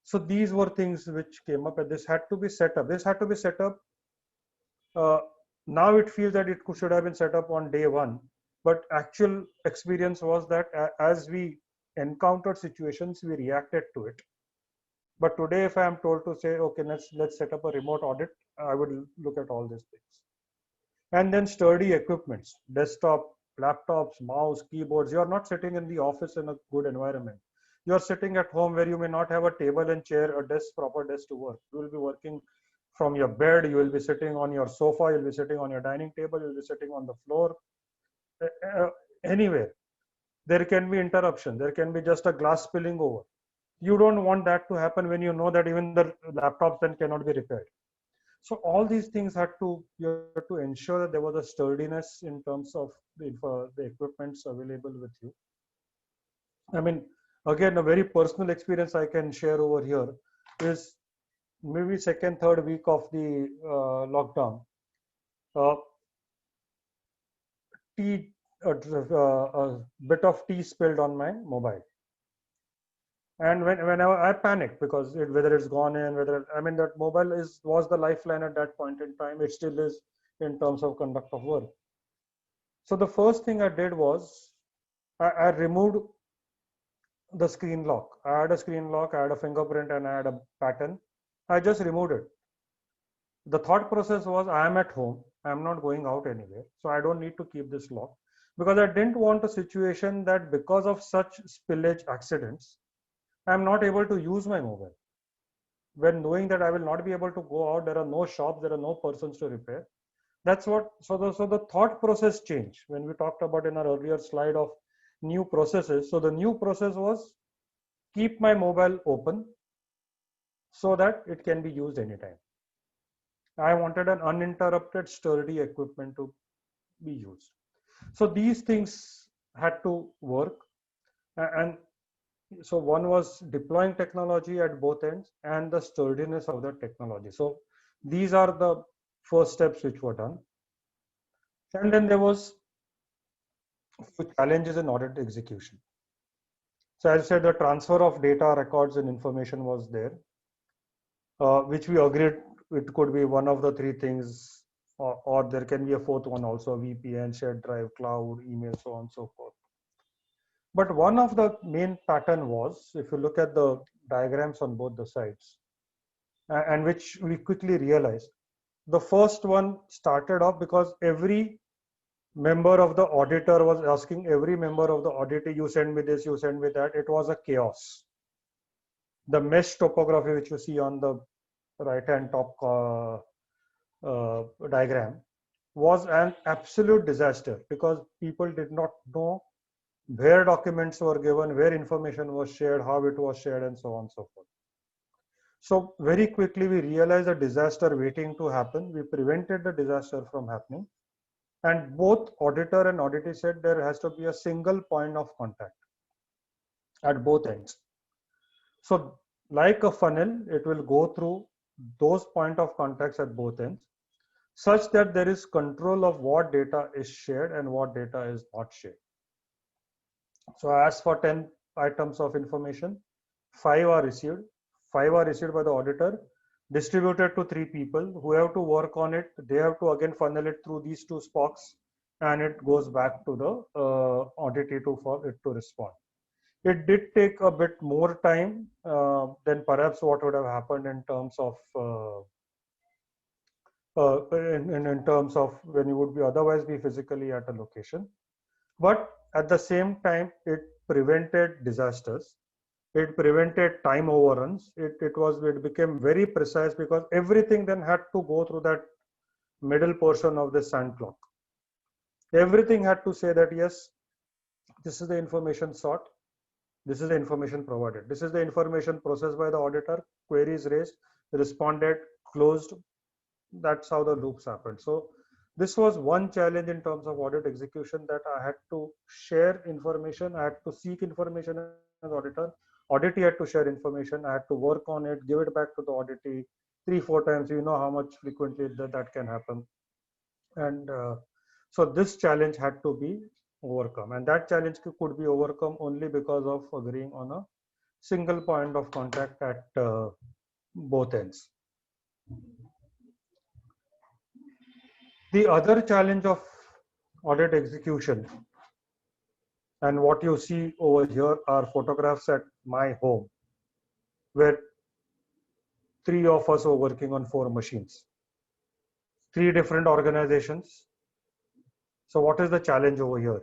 So these were things which came up, and this had to be set up. This had to be set up. Now it feels that it should have been set up on day one, but actual experience was that as we encountered situations, we reacted to it. But today, if I am told to say, okay, let's set up a remote audit, I would look at all these things. And then sturdy equipments, desktop, laptops, mouse, keyboards. You are not sitting in the office in a good environment. You are sitting at home where you may not have a table and chair, a desk, proper desk to work. You will be working from your bed, you will be sitting on your sofa, you'll be sitting on your dining table, you'll be sitting on the floor, anywhere. There can be interruption. There can be just a glass spilling over. You don't want that to happen when you know that even the laptops then cannot be repaired. So all these things you had to ensure that there was a sturdiness in terms of the equipments available with you. I mean, again, a very personal experience I can share over here is maybe second, third week of the lockdown. A bit of tea spilled on my mobile. And whenever I panic because whether it's gone in, that mobile was the lifeline at that point in time. It still is in terms of conduct of work. So the first thing I did was I removed the screen lock. I had a screen lock, I had a fingerprint, and I had a pattern. I just removed it. The thought process was, I am at home. I am not going out anywhere. So I don't need to keep this lock, because I didn't want a situation that because of such spillage accidents, I'm not able to use my mobile. When knowing that I will not be able to go out, there are no shops, there are no persons to repair. That's what, so the thought process changed when we talked about in our earlier slide of new processes. So the new process was keep my mobile open so that it can be used anytime. I wanted an uninterrupted, sturdy equipment to be used. So these things had to work. And so one was deploying technology at both ends and the sturdiness of the technology. So these are the first steps which were done. And then there was challenges in audit execution. So as I said, the transfer of data, records, and information was there, which we agreed it could be one of the three things, or there can be a fourth one also: VPN, shared drive, cloud, email, so on and so forth. But one of the main pattern was, if you look at the diagrams on both the sides, and which we quickly realized, the first one started off because every member of the auditor was asking every member of the auditor, you send me this, you send me that. It was a chaos. The mesh topography, which you see on the right hand top diagram, was an absolute disaster because people did not know where documents were given, where information was shared, how it was shared, and so on and so forth. So very quickly we realized a disaster waiting to happen. We prevented the disaster from happening. And both auditor and auditee said there has to be a single point of contact at both ends. So like a funnel, it will go through those point of contacts at both ends, such that there is control of what data is shared and what data is not shared. So as for 10 items of information, 5 are received. 5 are received by the auditor, distributed to 3 people who have to work on it. They have to again funnel it through these 2 spokes and it goes back to the auditee for it to respond. It did take a bit more time than perhaps what would have happened in terms of in terms of when you would be otherwise be physically at a location. But at the same time, it prevented disasters. It prevented time overruns. It became very precise because everything then had to go through that middle portion of the sand clock. Everything had to say that yes, this is the information sought, this is the information provided, this is the information processed by the auditor, queries raised, responded, closed. That's how the loops happened. So this was one challenge in terms of audit execution, that I had to share information, I had to seek information as auditor, auditee had to share information, I had to work on it, give it back to the auditee 3-4 times. You know how much frequently that can happen. And so this challenge had to be overcome, and that challenge could be overcome only because of agreeing on a single point of contact at both ends. The other challenge of audit execution, and what you see over here are photographs at my home, where 3 of us were working on 4 machines, 3 different organizations. So what is the challenge over here?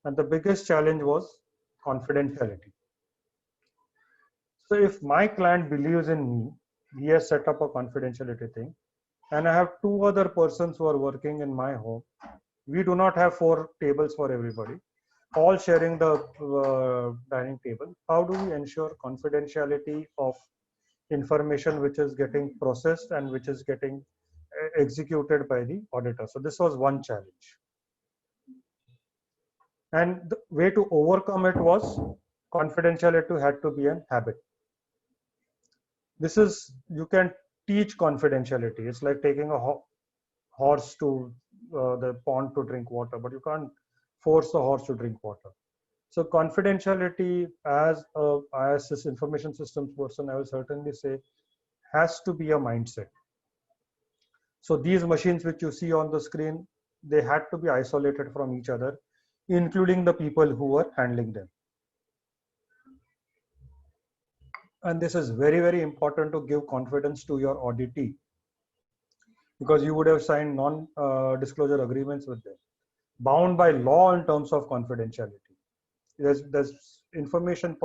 And the biggest challenge was confidentiality. So if my client believes in me, he has set up a confidentiality thing, and I have 2 other persons who are working in my home. We do not have 4 tables for everybody, all sharing the dining table. How do we ensure confidentiality of information which is getting processed and which is getting executed by the auditor? So this was one challenge. And the way to overcome it was confidentiality had to be an habit. This is, you can teach confidentiality. It's like taking a horse to the pond to drink water, but you can't force the horse to drink water. So confidentiality, as a ISS information systems person, I will certainly say, has to be a mindset. So these machines which you see on the screen, they had to be isolated from each other, including the people who were handling them. And this is very, very important to give confidence to your auditee, because you would have signed non-disclosure agreements with them, bound by law in terms of confidentiality. There's information,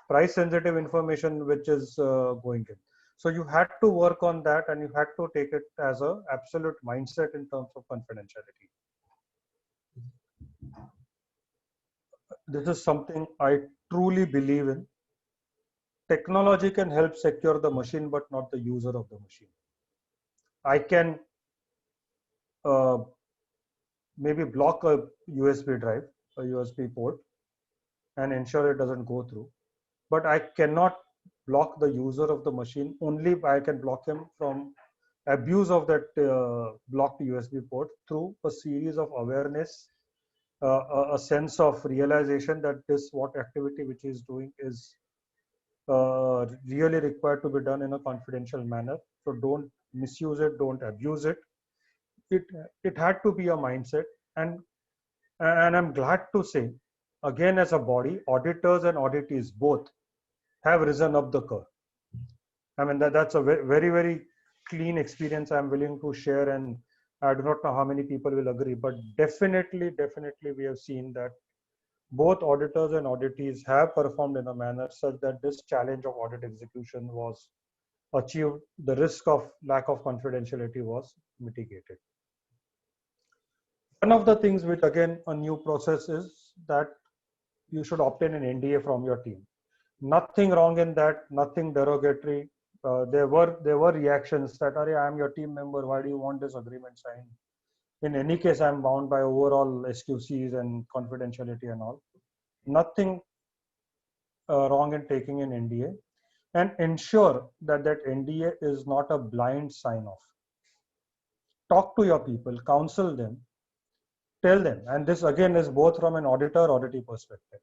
price sensitive information which is going in. So you had to work on that, and you had to take it as a absolute mindset in terms of confidentiality. This is something I truly believe in. Technology can help secure the machine, but not the user of the machine. I can maybe block a USB drive, a USB port, and ensure it doesn't go through. But I cannot block the user of the machine. Only I can block him from abuse of that blocked USB port through a series of awareness, a sense of realization that this what activity which he is doing is really required to be done in a confidential manner. So don't misuse it, don't abuse it. It had to be a mindset, and I'm glad to say, again, as a body, auditors and auditees both have risen up the curve. I mean, that's a very, very clean experience I'm willing to share, and I do not know how many people will agree, but definitely we have seen that both auditors and auditees have performed in a manner such that this challenge of audit execution was achieved. The risk of lack of confidentiality was mitigated. One of the things which, again, a new process is that you should obtain an NDA from your team. Nothing wrong in that, nothing derogatory. There were reactions that, I am your team member, why do you want this agreement signed? In any case, I'm bound by overall SQCs and confidentiality and all. Nothing wrong in taking an NDA, and ensure that that NDA is not a blind sign off. Talk to your people, counsel them, tell them, and this again is both from an auditee perspective.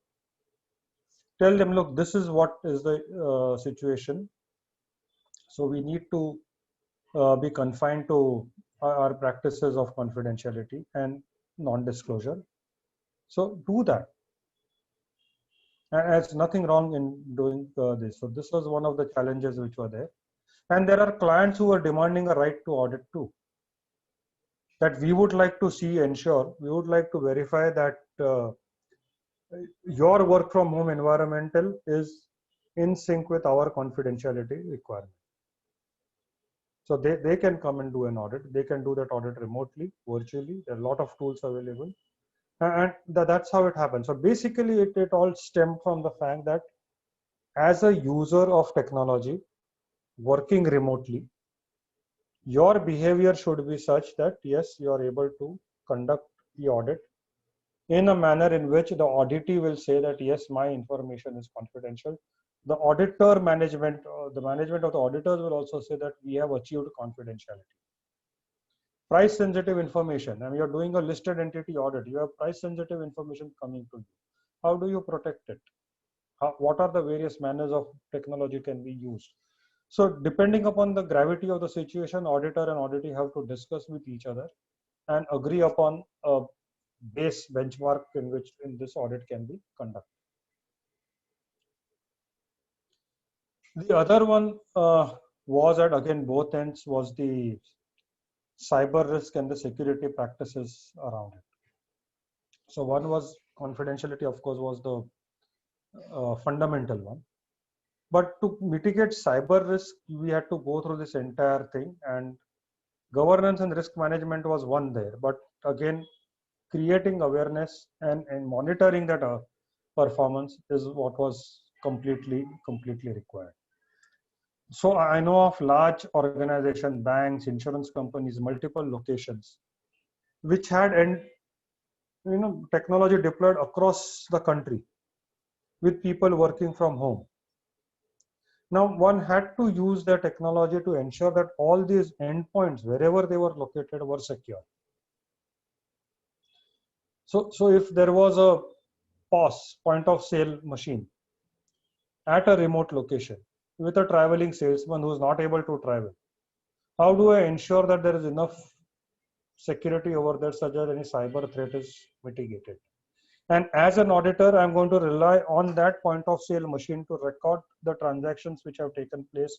Tell them, look, this is what is the situation. So we need to be confined to our practices of confidentiality, and non-disclosure. So do that. And there's nothing wrong in doing this. So this was one of the challenges which were there. And there are clients who are demanding a right to audit too. That we would like to see, ensure, we would like to verify that your work from home environmental is in sync with our confidentiality requirement. So they can come and do an audit. They can do that audit remotely, virtually. There are a lot of tools available. And that's how it happens. So basically it all stemmed from the fact that as a user of technology working remotely, your behavior should be such that yes, you are able to conduct the audit in a manner in which the auditee will say that yes, my information is confidential. The auditor management, the management of the auditors will also say that we have achieved confidentiality. Price sensitive information, and you're doing a listed entity audit, you have price sensitive information coming to you. How do you protect it? What are the various manners of technology can be used? So depending upon the gravity of the situation, auditor and auditee have to discuss with each other and agree upon a base benchmark in which this audit can be conducted. The other one was at again both ends was the cyber risk and the security practices around it. So one was confidentiality, of course, was the fundamental one. But to mitigate cyber risk, we had to go through this entire thing, and governance and risk management was one there. But again, creating awareness and monitoring that performance is what was completely required. So I know of large organizations, banks, insurance companies, multiple locations, which had technology deployed across the country with people working from home. Now one had to use the technology to ensure that all these endpoints, wherever they were located, were secure. So if there was a POS, point of sale machine, at a remote location with a traveling salesman who is not able to travel, how do I ensure that there is enough security over there such that any cyber threat is mitigated? And as an auditor, I'm going to rely on that point of sale machine to record the transactions which have taken place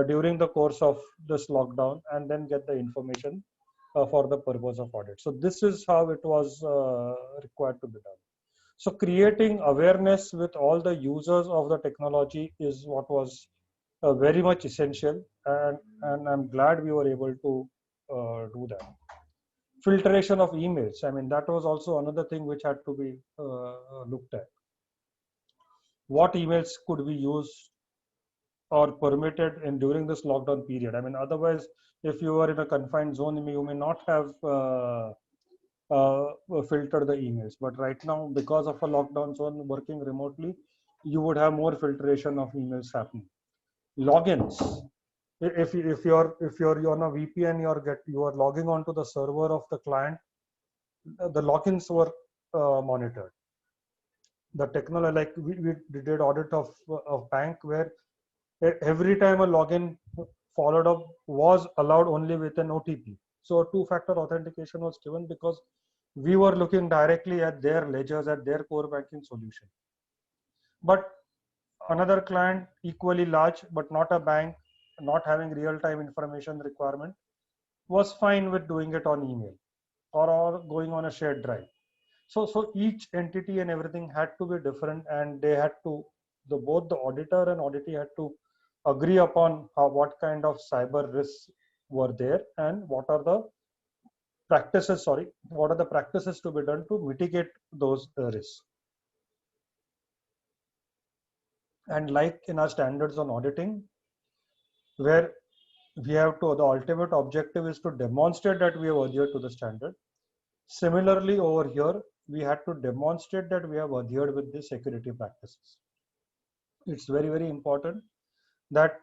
during the course of this lockdown, and then get the information for the purpose of audit. So this is how it was required to be done. So creating awareness with all the users of the technology is what was very much essential, and I'm glad we were able to do that. Filtration of emails, I mean, that was also another thing which had to be looked at. What emails could be used or permitted in during this lockdown period? I mean, otherwise, if you are in a confined zone, you may not have filter the emails. But right now, because of a lockdown zone, working remotely, you would have more filtration of emails happening. Logins. If you're on a VPN, you are logging onto the server of the client, the logins were monitored. The technology, like we did audit of bank where every time a login followed up was allowed only with an OTP. So two-factor authentication was given because we were looking directly at their ledgers, at their core banking solution. But another client, equally large, but not a bank, not having real-time information requirement, was fine with doing it on email or going on a shared drive. So each entity and everything had to be different, and they had to, both the auditor and auditee had to agree upon what kind of cyber risks were there and what are the practices, what are the practices to be done to mitigate those risks. And like in our standards on auditing, where we have to, the ultimate objective is to demonstrate that we have adhered to the standard. Similarly, over here, we had to demonstrate that we have adhered with the security practices. It's very, very important that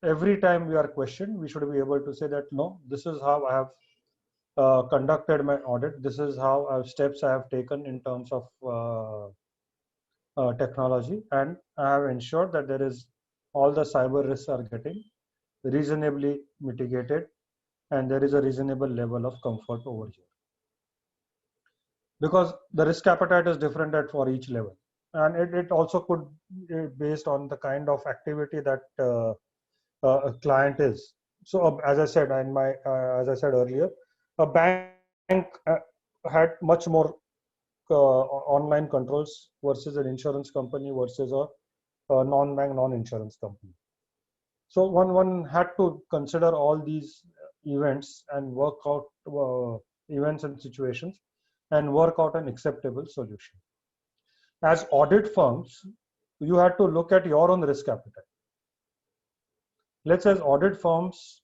every time we are questioned, we should be able to say that, no, this is how I have conducted my audit. This is how steps I have taken in terms of technology, and I have ensured that there is all the cyber risks are getting reasonably mitigated, and there is a reasonable level of comfort over here. because the risk appetite is different for each level, and it also could based on the kind of activity that a client is. So as I said in my as I said earlier, a bank had much more online controls versus an insurance company versus a non-bank, non-insurance company. So one had to consider all these events and work out events and situations and work out an acceptable solution. As audit firms, you had to look at your own risk appetite. Let's say as audit firms,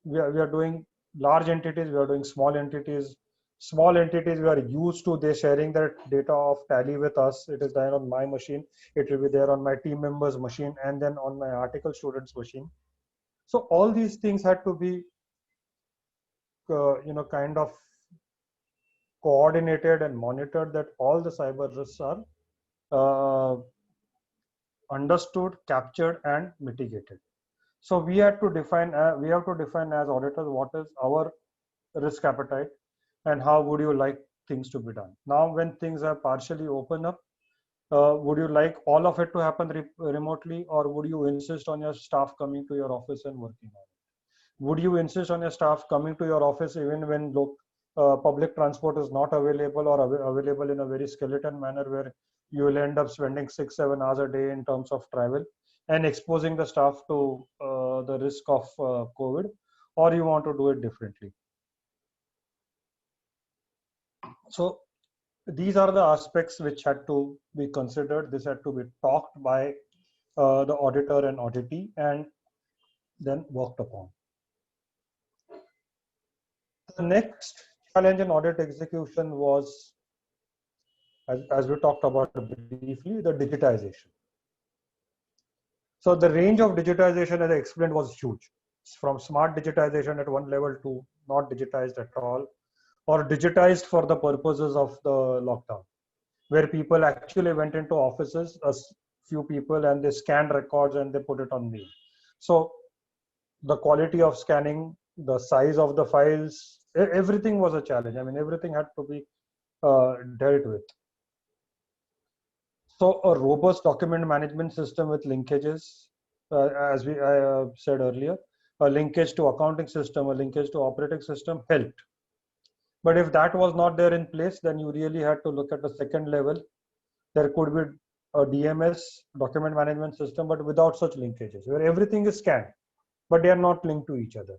we are doing large entities, we are doing small entities. Small entities, we are used to they sharing their data of tally with us. It is there on my machine. It will be there on my team member's machine, and then on my article student's machine. So all these things had to be, kind of coordinated and monitored, that all the cyber risks are uh, understood, captured, and mitigated. So we have to define as auditors what is our risk appetite and how would you like things to be done. Now, when things are partially open up, would you like all of it to happen remotely, or would you insist on your staff coming to your office and working on it? Would you insist on your staff coming to your office even when public transport is not available, or available in a very skeleton manner, where you will end up spending 6-7 hours a day in terms of travel and exposing the staff to the risk of COVID, or you want to do it differently? So these are the aspects which had to be considered. This had to be talked by the auditor and auditee and then worked upon. The next challenge in audit execution was, as we talked about briefly, the digitization. So the range of digitization, as I explained, was huge. From smart digitization at one level to not digitized at all, or digitized for the purposes of the lockdown, where people actually went into offices, a few people, and they scanned records and they put it on mail. So the quality of scanning, the size of the files, everything was a challenge. I mean, everything had to be dealt with. So a robust document management system with linkages, as we said earlier, a linkage to accounting system, a linkage to operating system helped. But if that was not there in place, then you really had to look at the second level. There could be a DMS, document management system, but without such linkages, where everything is scanned, but they are not linked to each other.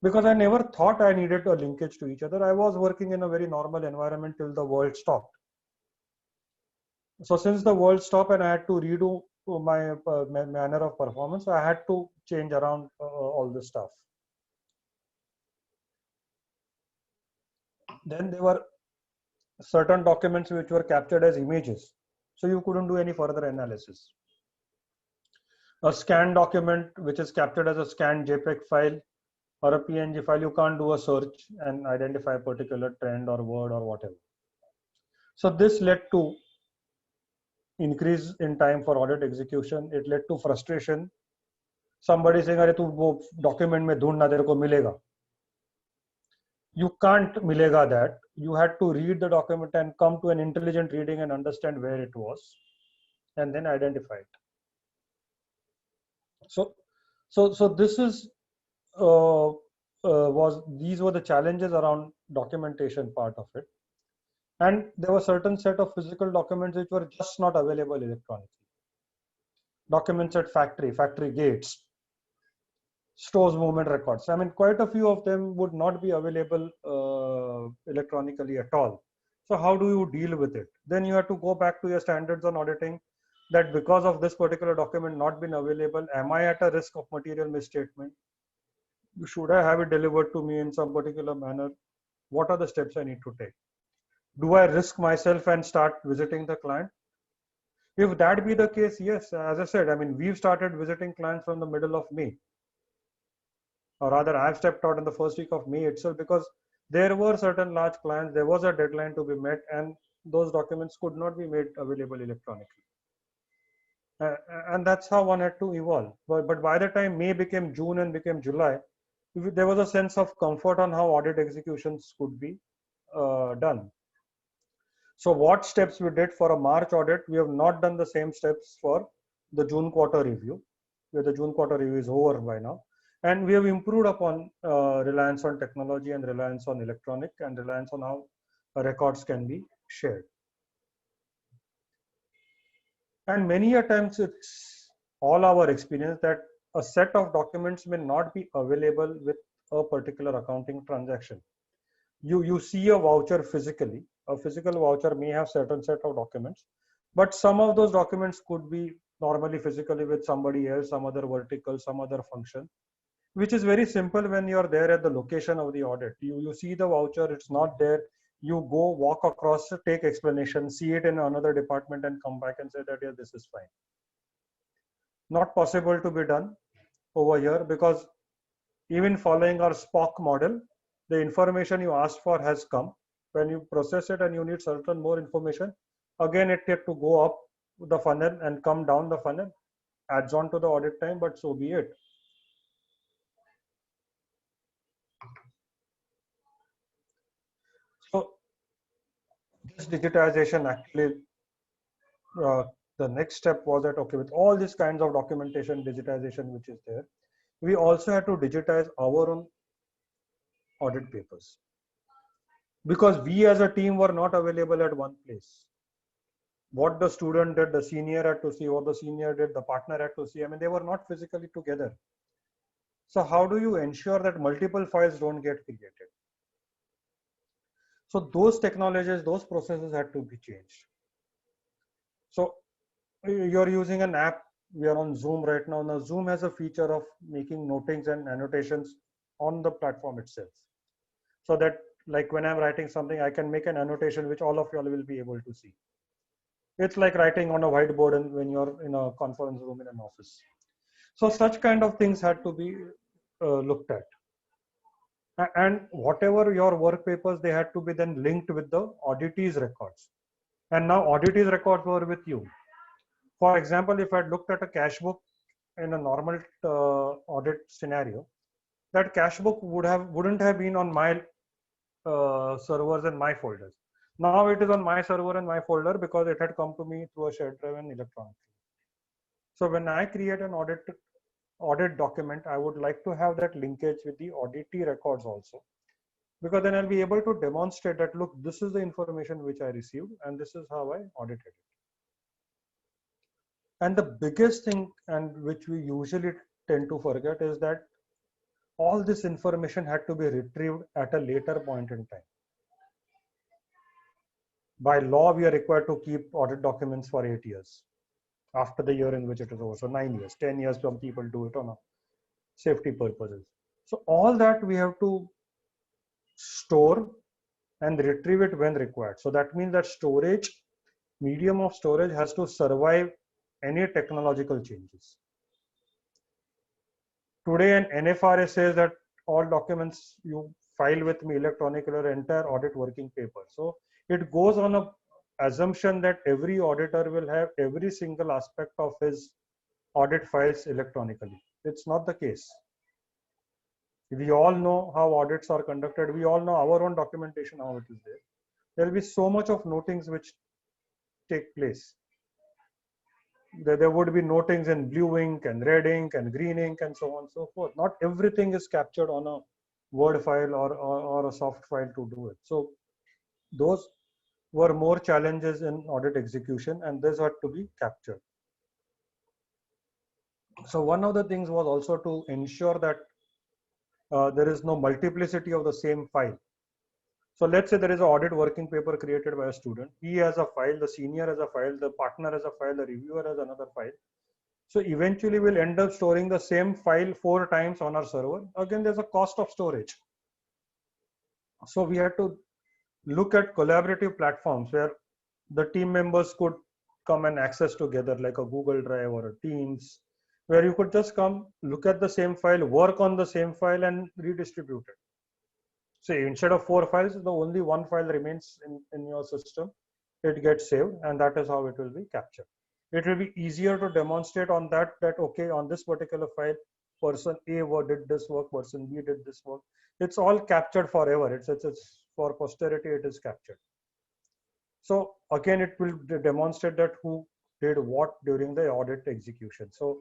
Because I never thought I needed a linkage to each other. I was working in a very normal environment till the world stopped. So since the world stopped and I had to redo my manner of performance, I had to change around all this stuff. Then there were certain documents which were captured as images, so you couldn't do any further analysis. A scanned document which is captured as a scanned JPEG file or a PNG file, you can't do a search and identify a particular trend or word or whatever. So this led to increase in time for audit execution. It led to frustration. Somebody saying, "Arey, tu wo document mein dhoondna, tere ko milega." You can't milega that. You had to read the document and come to an intelligent reading and understand where it was, and then identify it. So this is these were the challenges around documentation part of it. And there were certain set of physical documents which were just not available electronically. Documents at factory gates, stores movement records. I mean, quite a few of them would not be available electronically at all. So how do you deal with it? Then you have to go back to your standards on auditing, that because of this particular document not been available, am I at a risk of material misstatement? Should I have it delivered to me in some particular manner? What are the steps I need to take? Do I risk myself and start visiting the client? If that be the case, yes, as I said, I mean, we've started visiting clients from the middle of May. Or rather, I've stepped out in the first week of May itself, because there were certain large clients, there was a deadline to be met, and those documents could not be made available electronically. And that's how one had to evolve. But by the time May became June and became July, there was a sense of comfort on how audit executions could be done. So what steps we did for a March audit, we have not done the same steps for the June quarter review, where the June quarter review is over by now. And we have improved upon reliance on technology and reliance on electronic and reliance on how records can be shared. And many a times it's all our experience that a set of documents may not be available with a particular accounting transaction. You see a voucher physically. A physical voucher may have certain set of documents, but some of those documents could be normally physically with somebody else, some other vertical, some other function, which is very simple when you're there at the location of the audit. You see the voucher, it's not there. You go walk across, take explanation, see it in another department and come back and say that, yeah, this is fine. Not possible to be done over here because even following our SPOC model, the information you asked for has come. When you process it and you need certain more information, again, it had to go up the funnel and come down the funnel, adds on to the audit time, but so be it. So this digitization actually, the next step was that, okay, with all these kinds of documentation, digitization, which is there, we also had to digitize our own audit papers because we as a team were not available at one place. What the student did, the senior had to see, what the senior did, the partner had to see. I mean, they were not physically together. So how do you ensure that multiple files don't get created? So those technologies, those processes had to be changed. So you're using an app. We are on Zoom right now. Now Zoom has a feature of making notings and annotations on the platform itself. So that like when I'm writing something, I can make an annotation which all of you all will be able to see. It's like writing on a whiteboard and when you're in a conference room in an office. So such kind of things had to be looked at. And whatever your work papers, they had to be then linked with the auditee's records. And now auditee's records were with you. For example, if I looked at a cash book in a normal audit scenario, that cash book wouldn't have been on my servers and my folders. Now it is on my server and my folder because it had come to me through a shared drive and electronically. So when I create an audit document, I would like to have that linkage with the auditee records also, because then I'll be able to demonstrate that, look, this is the information which I received and this is how I audited it. And the biggest thing, and which we usually tend to forget, is that all this information had to be retrieved at a later point in time. By law, we are required to keep audit documents for 8 years after the year in which it is over. So 9 years, 10 years, some people do it on a safety purposes. So all that we have to store and retrieve it when required. So that means that storage, medium of storage has to survive any technological changes. Today, an NFRA says that all documents you file with me electronically or entire audit working paper. So it goes on a assumption that every auditor will have every single aspect of his audit files electronically. It's not the case. We all know how audits are conducted. We all know our own documentation, how it is there. There will be so much of notings which take place. There would be notings in blue ink and red ink and green ink and so on and so forth. Not everything is captured on a Word file or a soft file to do it. So those were more challenges in audit execution, and this had to be captured. So one of the things was also to ensure that there is no multiplicity of the same file. So let's say there is an audit working paper created by a student. He has a file, the senior has a file, the partner has a file, the reviewer has another file. So eventually we'll end up storing the same file 4 times on our server. Again, there's a cost of storage. So we had to look at collaborative platforms where the team members could come and access together, like a Google Drive or a Teams, where you could just come, look at the same file, work on the same file and redistribute it. So instead of 4 files, the only 1 file remains in your system. It gets saved, and that is how it will be captured. It will be easier to demonstrate on that okay, on this particular file, person A did this work, person B did this work. It's all captured forever. It's for posterity, it is captured. So again, it will demonstrate that who did what during the audit execution. So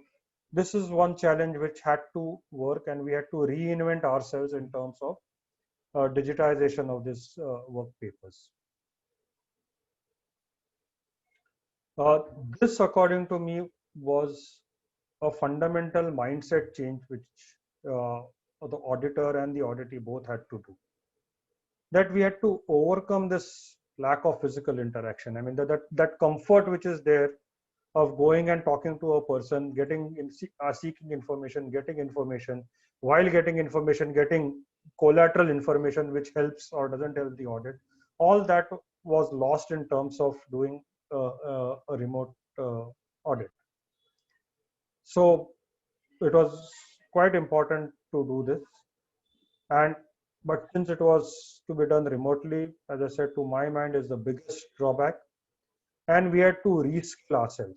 this is one challenge which had to work, and we had to reinvent ourselves in terms of digitization of this work papers. Uh, this, according to me, was a fundamental mindset change which uh, the auditor and the auditee both had to do. That we had to overcome this lack of physical interaction. I mean, that comfort which is there of going and talking to a person, seeking information, getting information, while getting information, getting collateral information which helps or doesn't help the audit. All that was lost in terms of doing a remote audit. So it was quite important to do this. And but since it was to be done remotely, as I said, to my mind is the biggest drawback. And we had to reskill ourselves.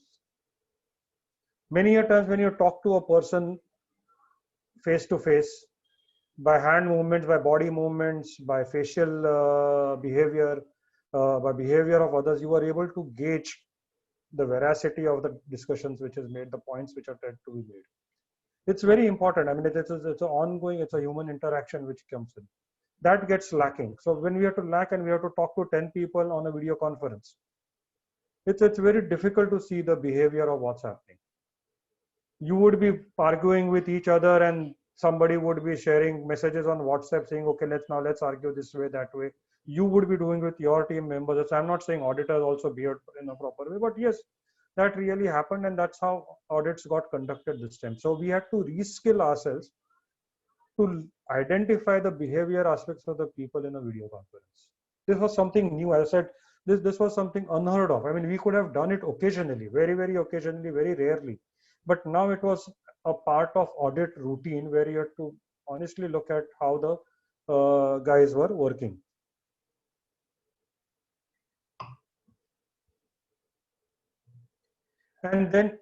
Many a times when you talk to a person face to face, by hand movements, by body movements, by facial behavior, by behavior of others, you are able to gauge the veracity of the discussions which is made, the points which are tried to be made. It's very important. I mean, it's an ongoing, it's a human interaction which comes in. That gets lacking. So when we have to lack and we have to talk to 10 people on a video conference, it's very difficult to see the behavior of what's happening. You would be arguing with each other, and somebody would be sharing messages on WhatsApp saying, okay, let's argue this way, that way. You would be doing with your team members. So I'm not saying auditors also behave in a proper way, but yes, that really happened, and that's how audits got conducted this time. So we had to reskill ourselves to identify the behavior aspects of the people in a video conference. This was something new. As I said, this was something unheard of. I mean, we could have done it occasionally, very occasionally, very rarely, but now it was a part of audit routine where you had to honestly look at how the guys were working. And then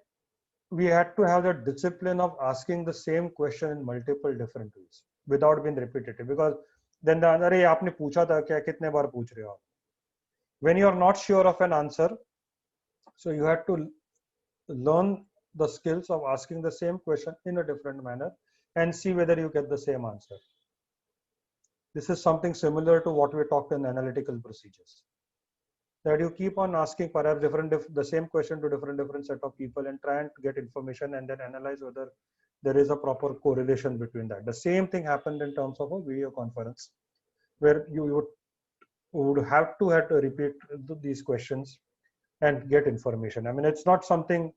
we had to have the discipline of asking the same question in multiple different ways without being repetitive, because then the answer, "Arey, aapne pucha tha kya, kitne baar pooch rahe ho?" When you are not sure of an answer, so you had to learn the skills of asking the same question in a different manner and see whether you get the same answer. This is something similar to what we talked in analytical procedures. That you keep on asking perhaps the same question to different set of people and try and get information and then analyze whether there is a proper correlation between that. The same thing happened in terms of a video conference, where you would have to repeat these questions and get information. I mean, it's not something,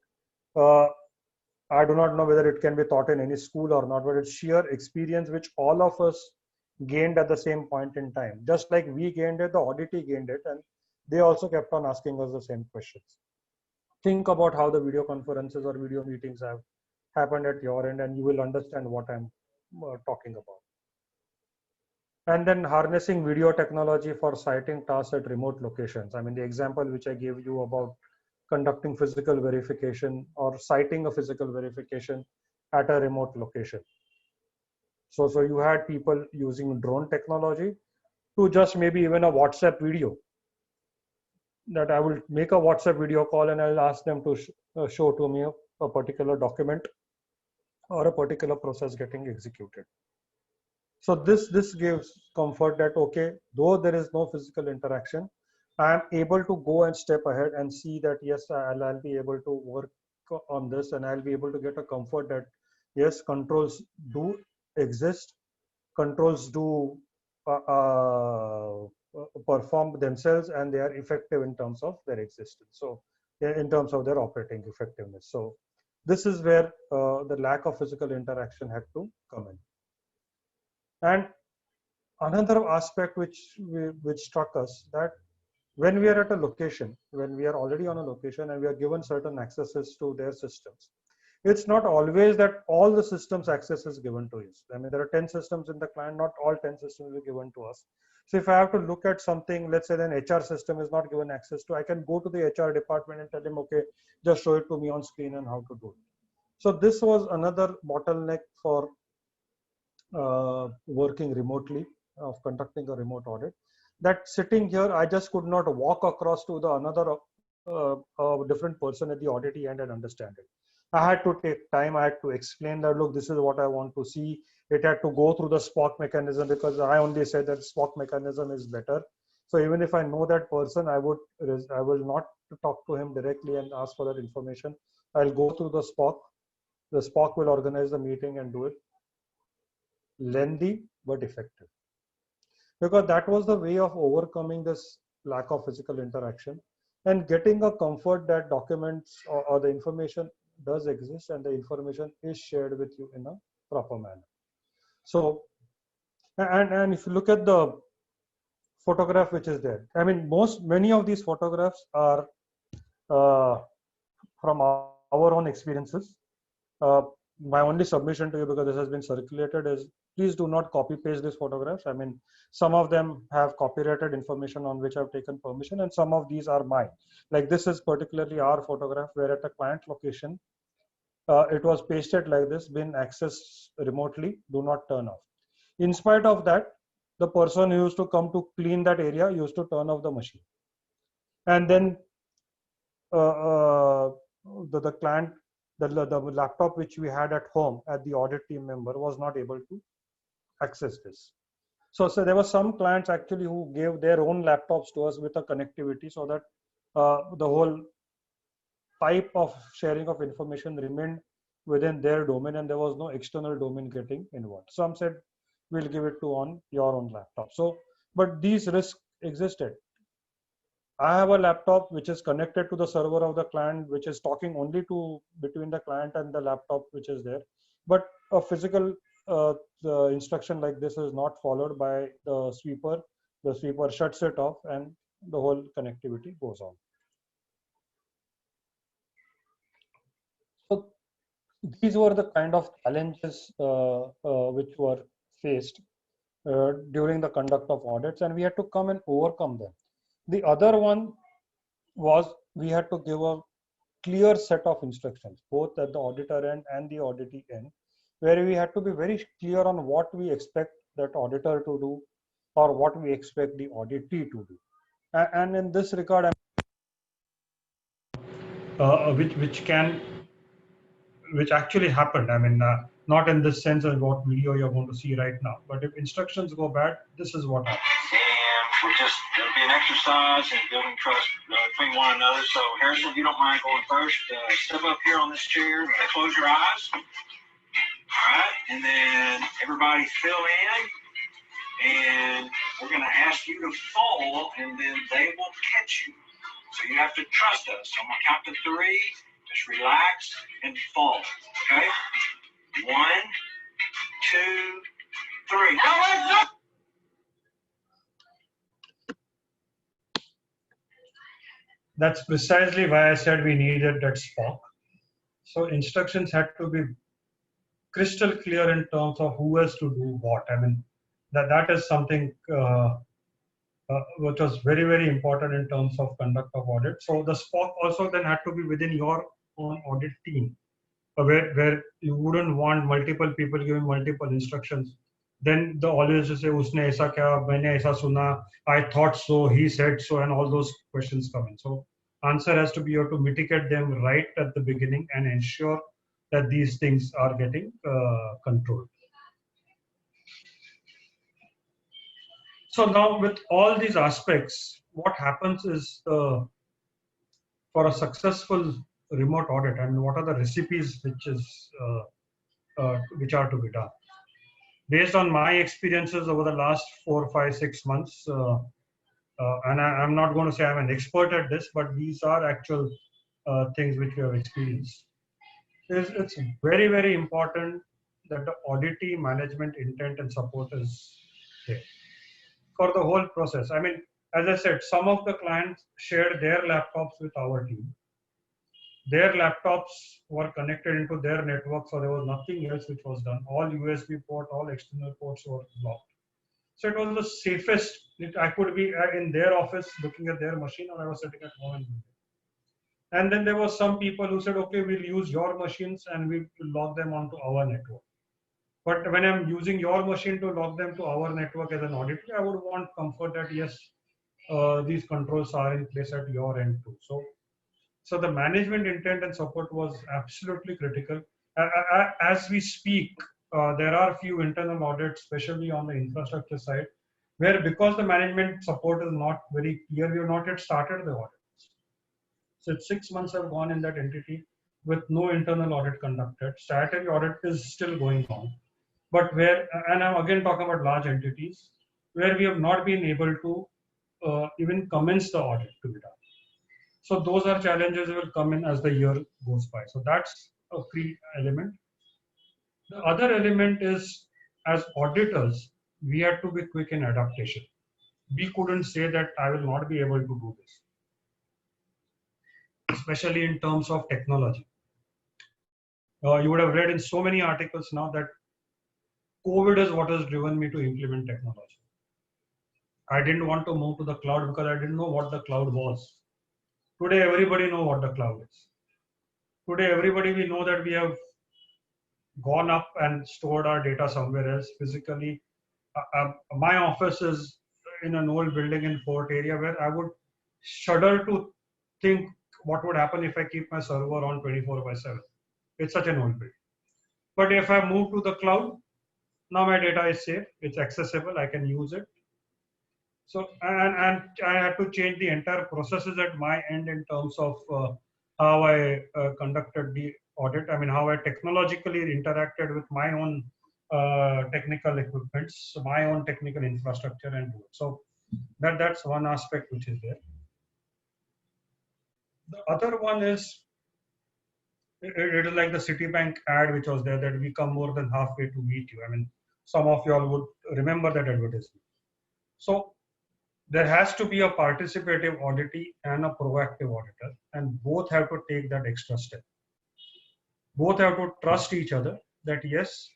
I do not know whether it can be taught in any school or not, but it's sheer experience which all of us gained at the same point in time. Just like we gained it, the auditee gained it, and they also kept on asking us the same questions. Think about how the video conferences or video meetings have happened at your end, and you will understand what I'm talking about. And then harnessing video technology for citing tasks at remote locations. I mean, the example which I gave you about conducting physical verification or citing a physical verification at a remote location. So you had people using drone technology to just maybe even a WhatsApp video, that I will make a WhatsApp video call and I'll ask them to show to me a particular document or a particular process getting executed. So this gives comfort that, okay, though there is no physical interaction, I am able to go and step ahead and see that, yes, I'll be able to work on this, and I'll be able to get a comfort that, yes, controls do exist, controls do perform themselves, and they are effective in terms of their existence. So in terms of their operating effectiveness. So this is where the lack of physical interaction had to come in. And another aspect which struck us, that when we are at a location, when we are already on a location and we are given certain accesses to their systems, it's not always that all the systems access is given to us. I mean, there are 10 systems in the client, not all 10 systems are given to us. So if I have to look at something, let's say an HR system is not given access to, I can go to the HR department and tell them, okay, just show it to me on screen and how to do it. So this was another bottleneck for working remotely, of conducting a remote audit, that sitting here, I just could not walk across to the another different person at the auditee end and understand it. I had to take time. I had to explain that, look, this is what I want to see. It had to go through the SPOC mechanism, because I only said that SPOC mechanism is better. So even if I know that person, I will not talk to him directly and ask for that information. I'll go through the SPOC. The SPOC will organize the meeting and do it. Lengthy but effective, because that was the way of overcoming this lack of physical interaction and getting a comfort that documents or the information does exist and the information is shared with you in a proper manner. So, and if you look at the photograph which is there, I mean, many of these photographs are from our own experiences. My only submission to you, because this has been circulated, is please do not copy paste these photographs. I mean, some of them have copyrighted information on which I've taken permission, and some of these are mine. Like this is particularly our photograph, where at a client location, it was pasted like this, been accessed remotely, do not turn off. In spite of that, the person who used to come to clean that area used to turn off the machine. And then the client, the laptop which we had at home at the audit team member was not able to access this. So there were some clients actually who gave their own laptops to us with a connectivity, so that the whole type of sharing of information remained within their domain and there was no external domain getting involved. Some said, we'll give it to on your own laptop. So, but these risks existed. I have a laptop which is connected to the server of the client, which is talking only to between the client and the laptop which is there. But a physical the instruction like this is not followed by the sweeper. The sweeper shuts it off and the whole connectivity goes on. So these were the kind of challenges which were faced during the conduct of audits, and we had to come and overcome them. The other one was we had to give a clear set of instructions, both at the auditor end and the auditee end, where we had to be very clear on what we expect that auditor to do or what we expect the auditee to do. And in this regard, which actually happened. I mean, not in this sense of what video you're going to see right now, but if instructions go bad, this is what happens. And it'll be an exercise in building trust between one another. So Harrison, if you don't mind going first, step up here on this chair, close your eyes. All right, and then everybody fill in, and we're going to ask you to fall, and then they will catch you. So you have to trust us. So I'm going to count to 3. Just relax and fall. Okay? 1, 2, 3. Now let's go! That's precisely why I said we needed that SPOC. So instructions had to be crystal clear in terms of who has to do what. I mean, that is something which was very, very important in terms of conduct of audit. So the SPOC also then had to be within your own audit team, where you wouldn't want multiple people giving multiple instructions. Then the always to say, "Usne aisa kya, maine aisa suna, I thought so, he said so," and all those questions come in. So answer has to be, you have to mitigate them right at the beginning and ensure that these things are getting controlled. So now with all these aspects, what happens is for a successful remote audit, and what are the recipes which are to be done. Based on my experiences over the last 4, 5, 6 months, and I'm not going to say I'm an expert at this, but these are actual things which we have experienced. It's very, very important that the auditee management intent and support is there for the whole process. I mean, as I said, some of the clients shared their laptops with our team. Their laptops were connected into their network, so there was nothing else which was done. All USB port, all external ports were blocked. So it was the safest. I could be in their office looking at their machine, or I was sitting at home. And then there were some people who said, okay, we'll use your machines and we will log them onto our network. But when I'm using your machine to log them to our network as an auditor, I would want comfort that yes, these controls are in place at your end too. So the management intent and support was absolutely critical. As we speak, there are a few internal audits, especially on the infrastructure side, where because the management support is not very clear, we have not yet started the audit. So 6 months have gone in that entity with no internal audit conducted. Statutory audit is still going on. But where, and I'm again talking about large entities, where we have not been able to even commence the audit to be done. So those are challenges that will come in as the year goes by. So that's a key element. The other element is, as auditors, we had to be quick in adaptation. We couldn't say that I will not be able to do this, especially in terms of technology. You would have read in so many articles now that COVID is what has driven me to implement technology. I didn't want to move to the cloud because I didn't know what the cloud was. Today, everybody knows what the cloud is. Today, everybody, we know that we have gone up and stored our data somewhere else physically. My office is in an old building in Fort area where I would shudder to think what would happen if I keep my server on 24/7. It's such an old building. But if I move to the cloud, now my data is safe, it's accessible, I can use it. So, and I had to change the entire processes at my end in terms of how I conducted the audit. I mean, how I technologically interacted with my own technical equipments, my own technical infrastructure and tools. So that's one aspect which is there. The other one is, it is like the Citibank ad which was there, that we come more than halfway to meet you. I mean, some of you all would remember that advertisement. So there has to be a participative auditee and a proactive auditor, and both have to take that extra step. Both have to trust each other that yes,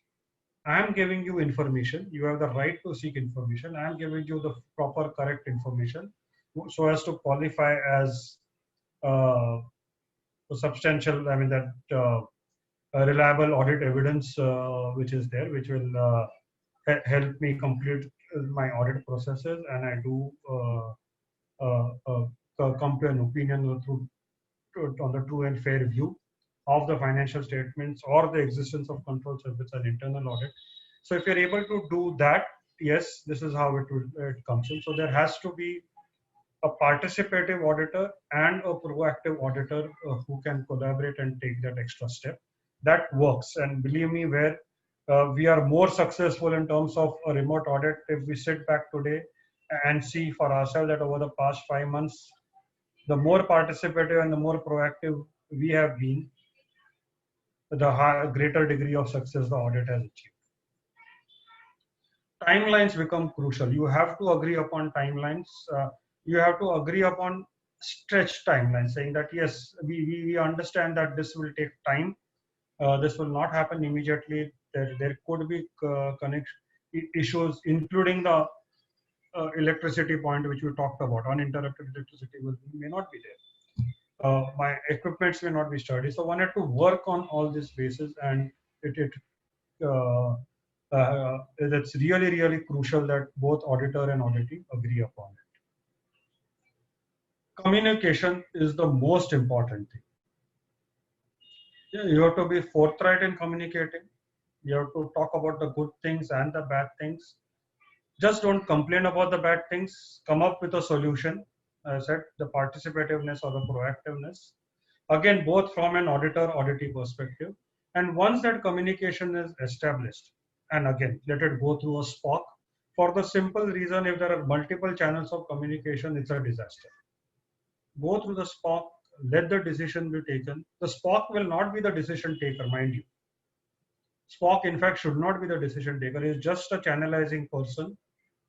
I am giving you information, you have the right to seek information, I am giving you the proper correct information so as to qualify as substantial, I mean that reliable audit evidence which is there, which will help me complete my audit processes, and I do come to an opinion on the true and fair view of the financial statements or the existence of controls if it's an internal audit. So if you're able to do that, yes, this is how it comes in. So there has to be a participative auditor and a proactive auditor who can collaborate and take that extra step. That works, and believe me, where we are more successful in terms of a remote audit if we sit back today and see for ourselves that over the past 5 months, the more participative and the more proactive we have been, the greater degree of success the audit has achieved. Timelines become crucial. You have to agree upon timelines. You have to agree upon stretched timelines, saying that yes, we understand that this will take time. This will not happen immediately. There could be issues, including the electricity point which we talked about. Uninterrupted electricity may not be there. My equipments may not be sturdy. So one had to work on all these bases, and it's really, really crucial that both auditor and auditee agree upon it. Communication is the most important thing. You have to be forthright in communicating. You have to talk about the good things and the bad things. Just don't complain about the bad things. Come up with a solution. As I said, the participativeness or the proactiveness. Again, both from an auditor-auditee perspective. And once that communication is established, and again, let it go through a SPOC. For the simple reason, if there are multiple channels of communication, it's a disaster. Go through the SPOC, let the decision be taken. The SPOC will not be the decision taker, mind you. SPOC, in fact, should not be the decision taker. It's just a channelizing person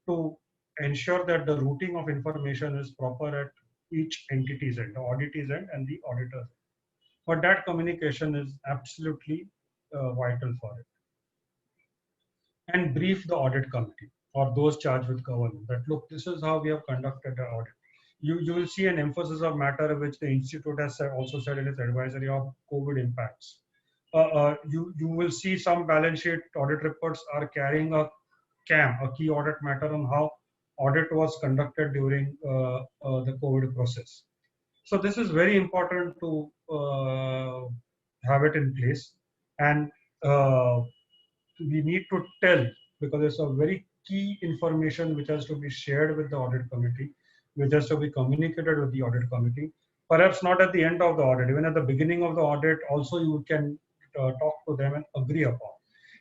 to ensure that the routing of information is proper at each entity's end, the auditor's end and the auditor's end. But that communication is absolutely vital for it. And brief the audit committee or those charged with governance that, look, this is how we have conducted the audit. You will see an emphasis of matter which the institute has also said in its advisory of COVID impacts. you will see some balance sheet audit reports are carrying a CAM, a key audit matter, on how audit was conducted during the COVID process. So this is very important to have it in place, and we need to tell, because it's a very key information which has to be shared with the audit committee, which has to be communicated with the audit committee. Perhaps not at the end of the audit, even at the beginning of the audit, also you can talk to them and agree upon.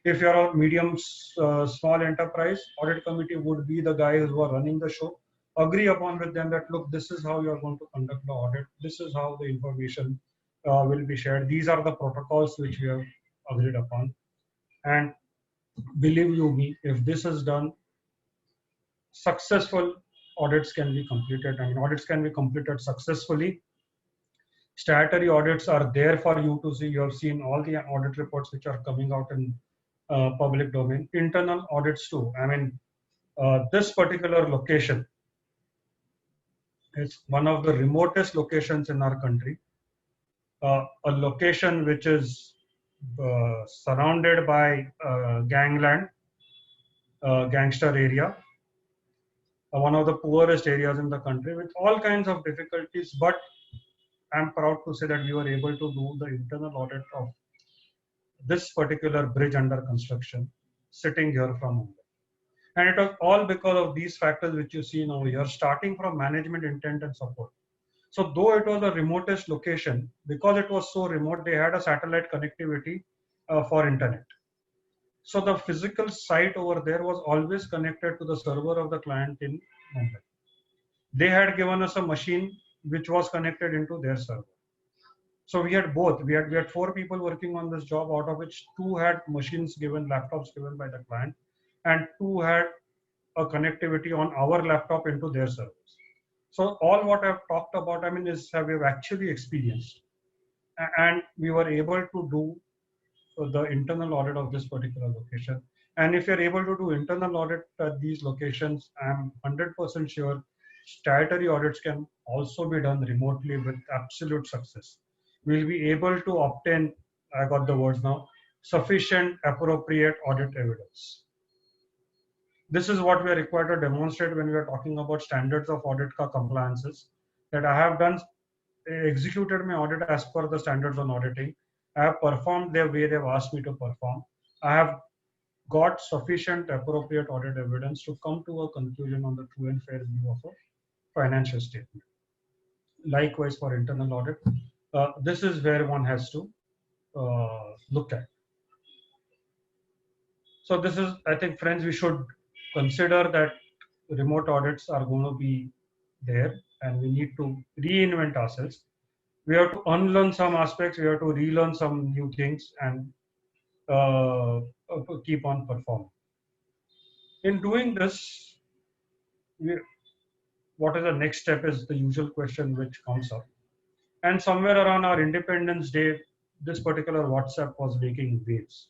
If you're a medium, small enterprise, audit committee would be the guys who are running the show. Agree upon with them that, look, this is how you are going to conduct the audit. This is how the information will be shared. These are the protocols which we have agreed upon. And believe you me, if this is done, successful audits can be completed. I mean, audits can be completed successfully. Statutory audits are there for you to see. You have seen all the audit reports which are coming out in public domain. Internal audits too. I mean, this particular location is one of the remotest locations in our country. A location which is surrounded by gangland, gangster area, one of the poorest areas in the country, with all kinds of difficulties. But I'm proud to say that we were able to do the internal audit of this particular bridge under construction, sitting here from Mumbai. And it was all because of these factors which you see now here, starting from management intent and support. So though it was the remotest location, because it was so remote, they had a satellite connectivity for internet. So the physical site over there was always connected to the server of the client in Mumbai. They had given us a machine which was connected into their server. So we had both. We had 4 people working on this job, out of which 2 had machines given, laptops given by the client, and 2 had a connectivity on our laptop into their servers. So all what I've talked about, I mean, is we've actually experienced, and we were able to do the internal audit of this particular location. And if you're able to do internal audit at these locations, I'm 100% sure statutory audits can also be done remotely with absolute success. We'll be able to obtain, I got the words now, sufficient appropriate audit evidence. This is what we are required to demonstrate when we are talking about standards of audit compliances, that I have done, executed my audit as per the standards on auditing. I have performed the way they've asked me to perform. I have got sufficient appropriate audit evidence to come to a conclusion on the true and fair view of a financial statement. Likewise for internal audit, this is where one has to look at. So this is, I think, friends, we should consider that remote audits are going to be there, and we need to reinvent ourselves. We have to unlearn some aspects, we have to relearn some new things, and keep on performing. In doing this, what is the next step is the usual question which comes up. And somewhere around our Independence Day, this particular WhatsApp was making waves,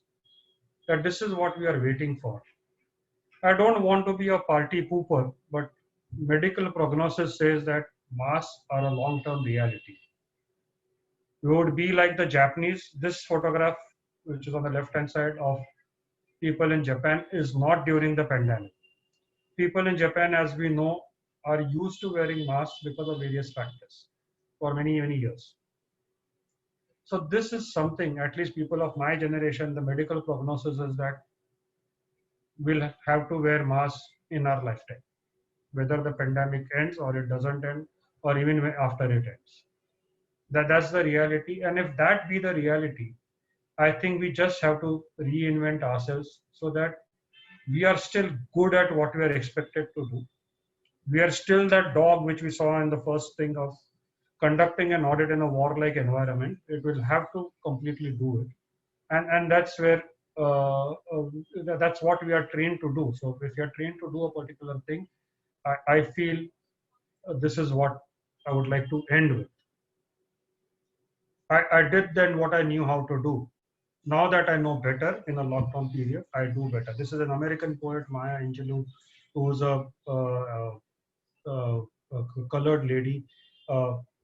that this is what we are waiting for. I don't want to be a party pooper, but medical prognosis says that masks are a long-term reality. We would be like the Japanese. This photograph, which is on the left-hand side of people in Japan, is not during the pandemic. People in Japan, as we know, are used to wearing masks because of various factors for many, many years. So this is something, at least people of my generation, the medical prognosis is that we'll have to wear masks in our lifetime, whether the pandemic ends or it doesn't end, or even after it ends. That's the reality. And if that be the reality, I think we just have to reinvent ourselves so that we are still good at what we are expected to do. We are still that dog which we saw in the first thing of conducting an audit in a warlike environment. It will have to completely do it. And that's where, that's what we are trained to do. So if you are trained to do a particular thing, I feel this is what I would like to end with. I did then what I knew how to do. Now that I know better in a lockdown period, I do better. This is an American poet, Maya Angelou, who is a colored lady,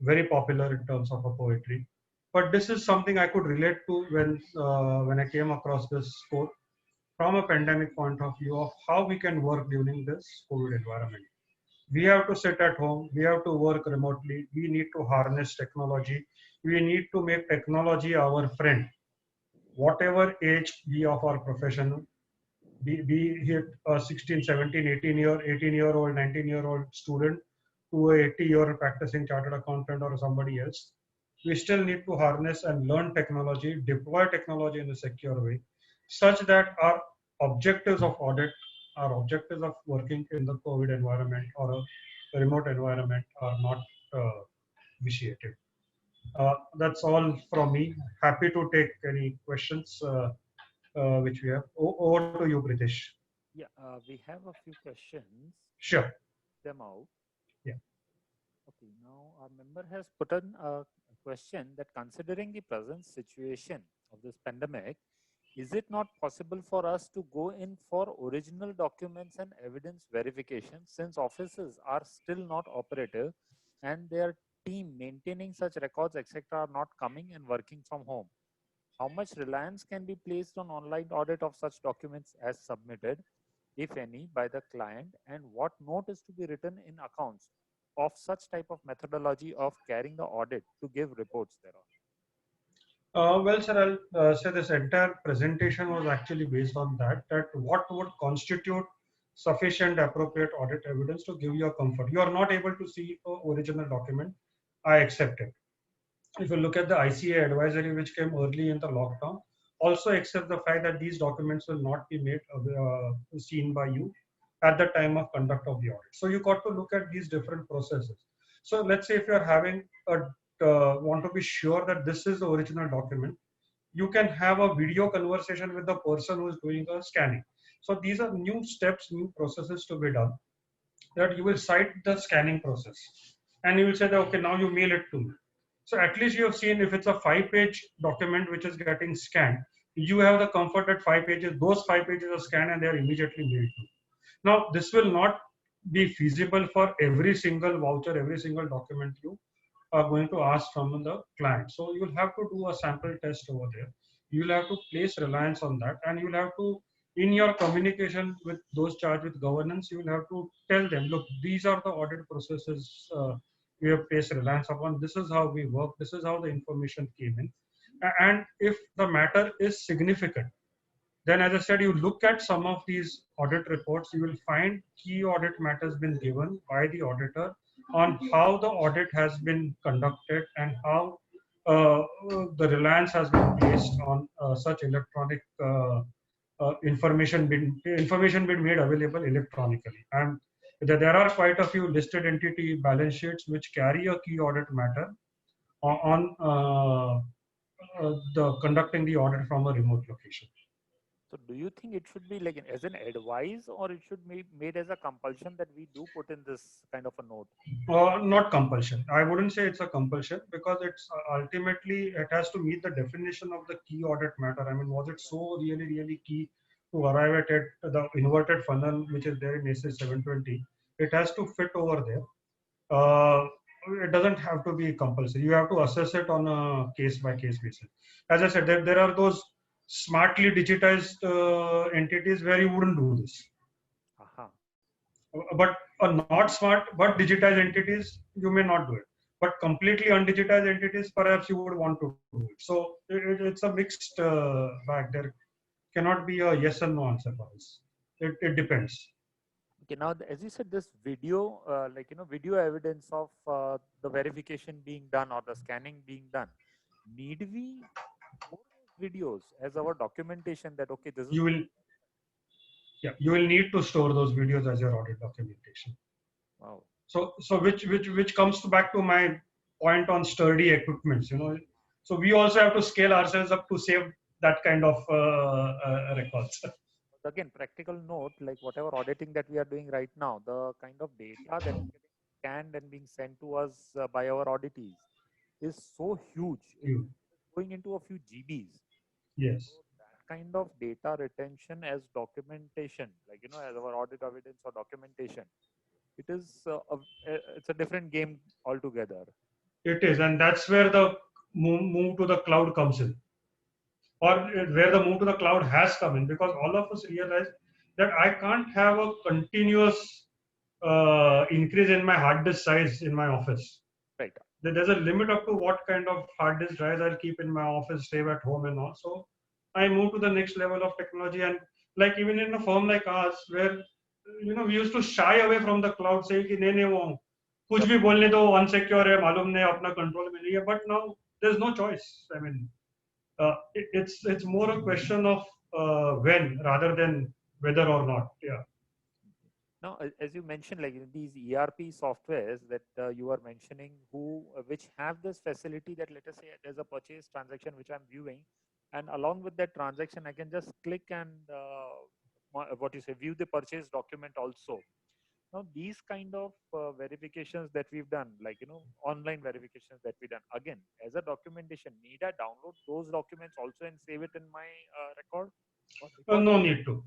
very popular in terms of her poetry. but this is something I could relate to when I came across this code from a pandemic point of view of how we can work during this COVID environment. We have to sit at home, we have to work remotely, we need to harness technology, we need to make technology our friend, whatever age we of our profession, be it a 16, 17, 18-year-old, 19-year-old student to a 80-year practicing chartered accountant or somebody else. We still need to harness and learn technology, deploy technology in a secure way, such that our objectives of audit, our objectives of working in the COVID environment or a remote environment are not vitiated. That's all from me. Happy to take any questions which we have. Over to you, Pritesh. Yeah, we have a few questions. Sure. Them out. Yeah. Okay, now our member has put in a question that considering the present situation of this pandemic, is it not possible for us to go in for original documents and evidence verification since offices are still not operative and their team maintaining such records, etc., are not coming and working from home? How much reliance can be placed on online audit of such documents as submitted, if any, by the client, and what note is to be written in accounts of such type of methodology of carrying the audit to give reports thereon? Well, sir, I'll say this entire presentation was actually based on that what would constitute sufficient appropriate audit evidence to give you a comfort. You are not able to see the original document. I accept it. If you look at the ICA advisory, which came early in the lockdown, also accept the fact that these documents will not be made seen by you at the time of conduct of the audit. So you got to look at these different processes. So let's say if you are having a want to be sure that this is the original document, you can have a video conversation with the person who is doing the scanning. So these are new steps, new processes to be done, that you will cite the scanning process and you will say that, okay, now you mail it to me. So at least you have seen if it's a 5-page document which is getting scanned, you have the comfort that 5 pages, those 5 pages are scanned and they are immediately mailed to you. Now, this will not be feasible for every single voucher, every single document you are going to ask from the client. So you will have to do a sample test over there. You will have to place reliance on that, and you will have to, in your communication with those charged with governance, you will have to tell them, look, these are the audit processes we have placed reliance upon. This is how we work. This is how the information came in. And if the matter is significant, then, as I said, you look at some of these audit reports, you will find key audit matters been given by the auditor on how the audit has been conducted and how the reliance has been placed on such electronic information been made available electronically. And there are quite a few listed entity balance sheets which carry a key audit matter on the conducting the audit from a remote location. So do you think it should be like as an advice, or it should be made as a compulsion that we do put in this kind of a note? Not compulsion. I wouldn't say it's a compulsion because it's ultimately it has to meet the definition of the key audit matter. I mean, was it so really key to arrive at the inverted funnel which is there in ASA 720? It has to fit over there. It doesn't have to be compulsory. You have to assess it on a case by case basis. As I said, there are those smartly digitized entities where you wouldn't do this. But not smart but digitized entities, you may not do it. But completely undigitized entities, perhaps you would want to do it. So it's a mixed bag. There cannot be a yes and no answer for this. It depends. Okay, now as you said, this video, video evidence of the verification being done or the scanning being done. Need we more videos as our documentation that okay, this is you will need to store those videos as your audit documentation. Wow. So which comes back to my point on sturdy equipments. So we also have to scale ourselves up to save that kind of records. Again, practical note, like whatever auditing that we are doing right now, the kind of data that is getting scanned and being sent to us by our auditees is so huge. It's going into a few GBs. Yes. So that kind of data retention as documentation, as our audit evidence or documentation, it is it's a different game altogether. It is, and that's where the move to the cloud comes in, or where the move to the cloud has come in, because all of us realize that I can't have a continuous increase in my hard disk size in my office. Right. There's a limit up to what kind of hard disk drives I'll keep in my office, stay at home and all. So I move to the next level of technology. And like even in a firm like ours, where we used to shy away from the cloud, saying कि नहीं नहीं वो कुछ भी बोलने दो unsecure है मालूम नहीं अपना control में नहीं है. But now there's no choice. I mean, it's more a question of when rather than whether or not. Yeah. Now, as you mentioned, like these ERP softwares that you are mentioning, which have this facility that, let us say, there's a purchase transaction which I'm viewing, and along with that transaction, I can just click and view the purchase document also. Now, these kind of verifications that we've done, like online verifications that we done, again as a documentation, need I download those documents also and save it in my record? No need to.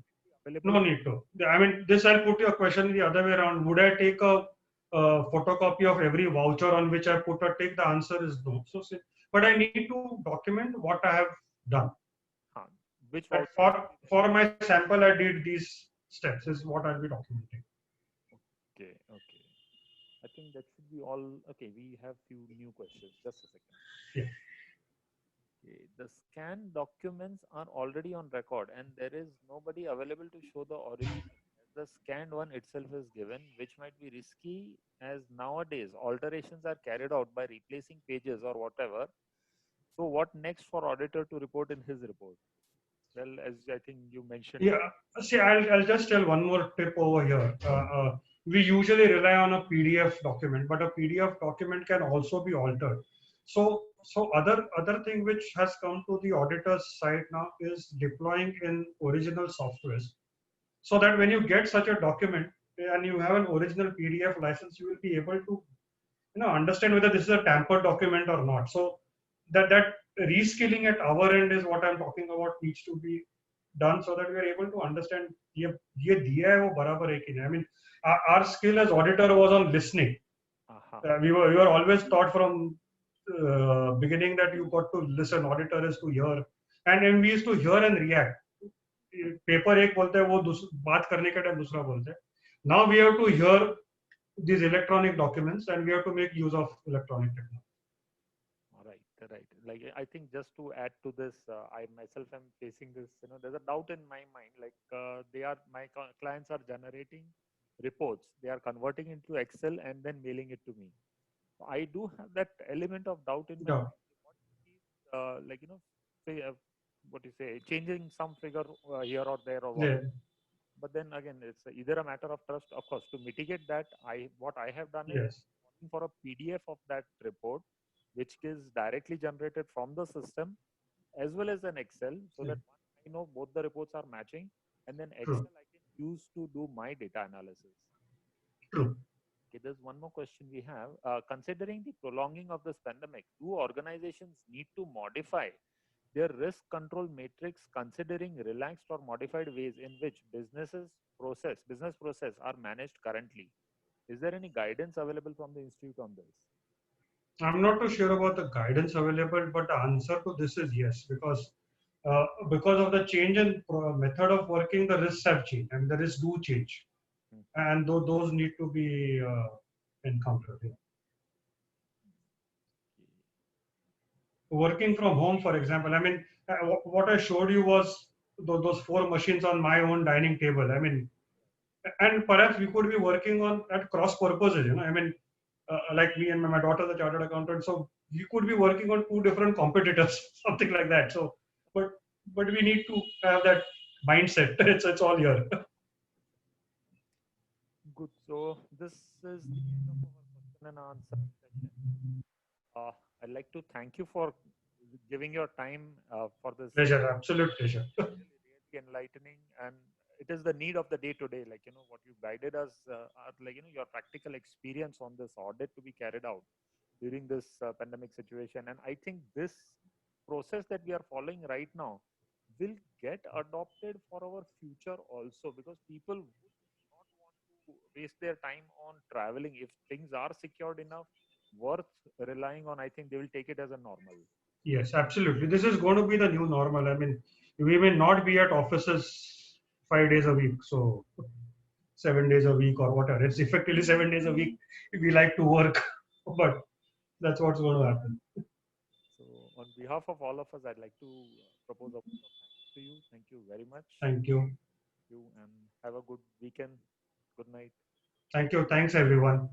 No need to. I mean, this I'll put your question the other way around. Would I take a photocopy of every voucher on which I put a tick? The answer is no. So, but I need to document what I have done. Which for my sample, I did these steps. Is what I'll be documenting. Okay. Okay. I think that should be all. Okay, we have few new questions. Just a second. Yeah. Okay. The scanned documents are already on record, and there is nobody available to show the original. The scanned one itself is given, which might be risky, as nowadays alterations are carried out by replacing pages or whatever. So, what next for auditor to report in his report? Well, as I think you mentioned. Yeah. See, I'll just tell one more tip over here. We usually rely on a PDF document, but a PDF document can also be altered. So other thing which has come to the auditor's side now is deploying in original softwares, so that when you get such a document and you have an original PDF license, you will be able to understand whether this is a tampered document or not. So that reskilling at our end is what I'm talking about, needs to be done, so that we are able to understand ये दिया है वो बराबर है कि नहीं. I mean, our skill as auditor was on listening. We were always taught from beginning that you got to listen. Auditor is to hear, and we used to hear and react. Paper एक बोलते हैं, वो बात करने के time दूसरा बोलते हैं. Now we have to hear these electronic documents, and we have to make use of electronic technology. Right. Like, I think just to add to this, I myself am facing this. There's a doubt in my mind. Like, my clients are generating reports. They are converting into Excel and then mailing it to me. So I do have that element of doubt in my mind. What you say, changing some figure here or there or what. Yeah. But then again, it's either a matter of trust. Of course, to mitigate that, what I have done is looking for a PDF of that report, which is directly generated from the system, as well as an Excel, so that I know both the reports are matching, and then Excel I can use to do my data analysis. True. Okay, there's one more question we have. Considering the prolonging of this pandemic, do organizations need to modify their risk control matrix, considering relaxed or modified ways in which business process are managed currently? Is there any guidance available from the institute on this? I'm not too sure about the guidance available, but the answer to this is yes, because of the change in method of working, the risks have changed, and the risks do change, and those need to be encountered. Yeah. Working from home, for example, I mean, what I showed you was those 4 machines on my own dining table. I mean, and perhaps we could be working on at cross purposes. I mean, like me and my daughter, the chartered accountant. So we could be working on 2 different competitors, something like that. So, but we need to have that mindset. It's all here. Good. So this is the end of our question and answer session. I'd like to thank you for giving your time for this. Pleasure, absolute pleasure. Really enlightening, and it is the need of the day to day. Like what you guided us, your practical experience on this audit to be carried out during this pandemic situation. And I think this process that we are following right now will get adopted for our future also, because people would not want to waste their time on traveling if things are secured enough. worth relying on. I think they will take it as a normal. Yes, absolutely. This is going to be the new normal. I mean, we may not be at offices 5 days a week, so 7 days a week or whatever. It's effectively 7 days a week if we like to work, but that's what's going to happen. So, on behalf of all of us, I'd like to propose a vote of thanks to you. Thank you very much. Thank you. You and have a good weekend. Good night. Thank you. Thanks, everyone.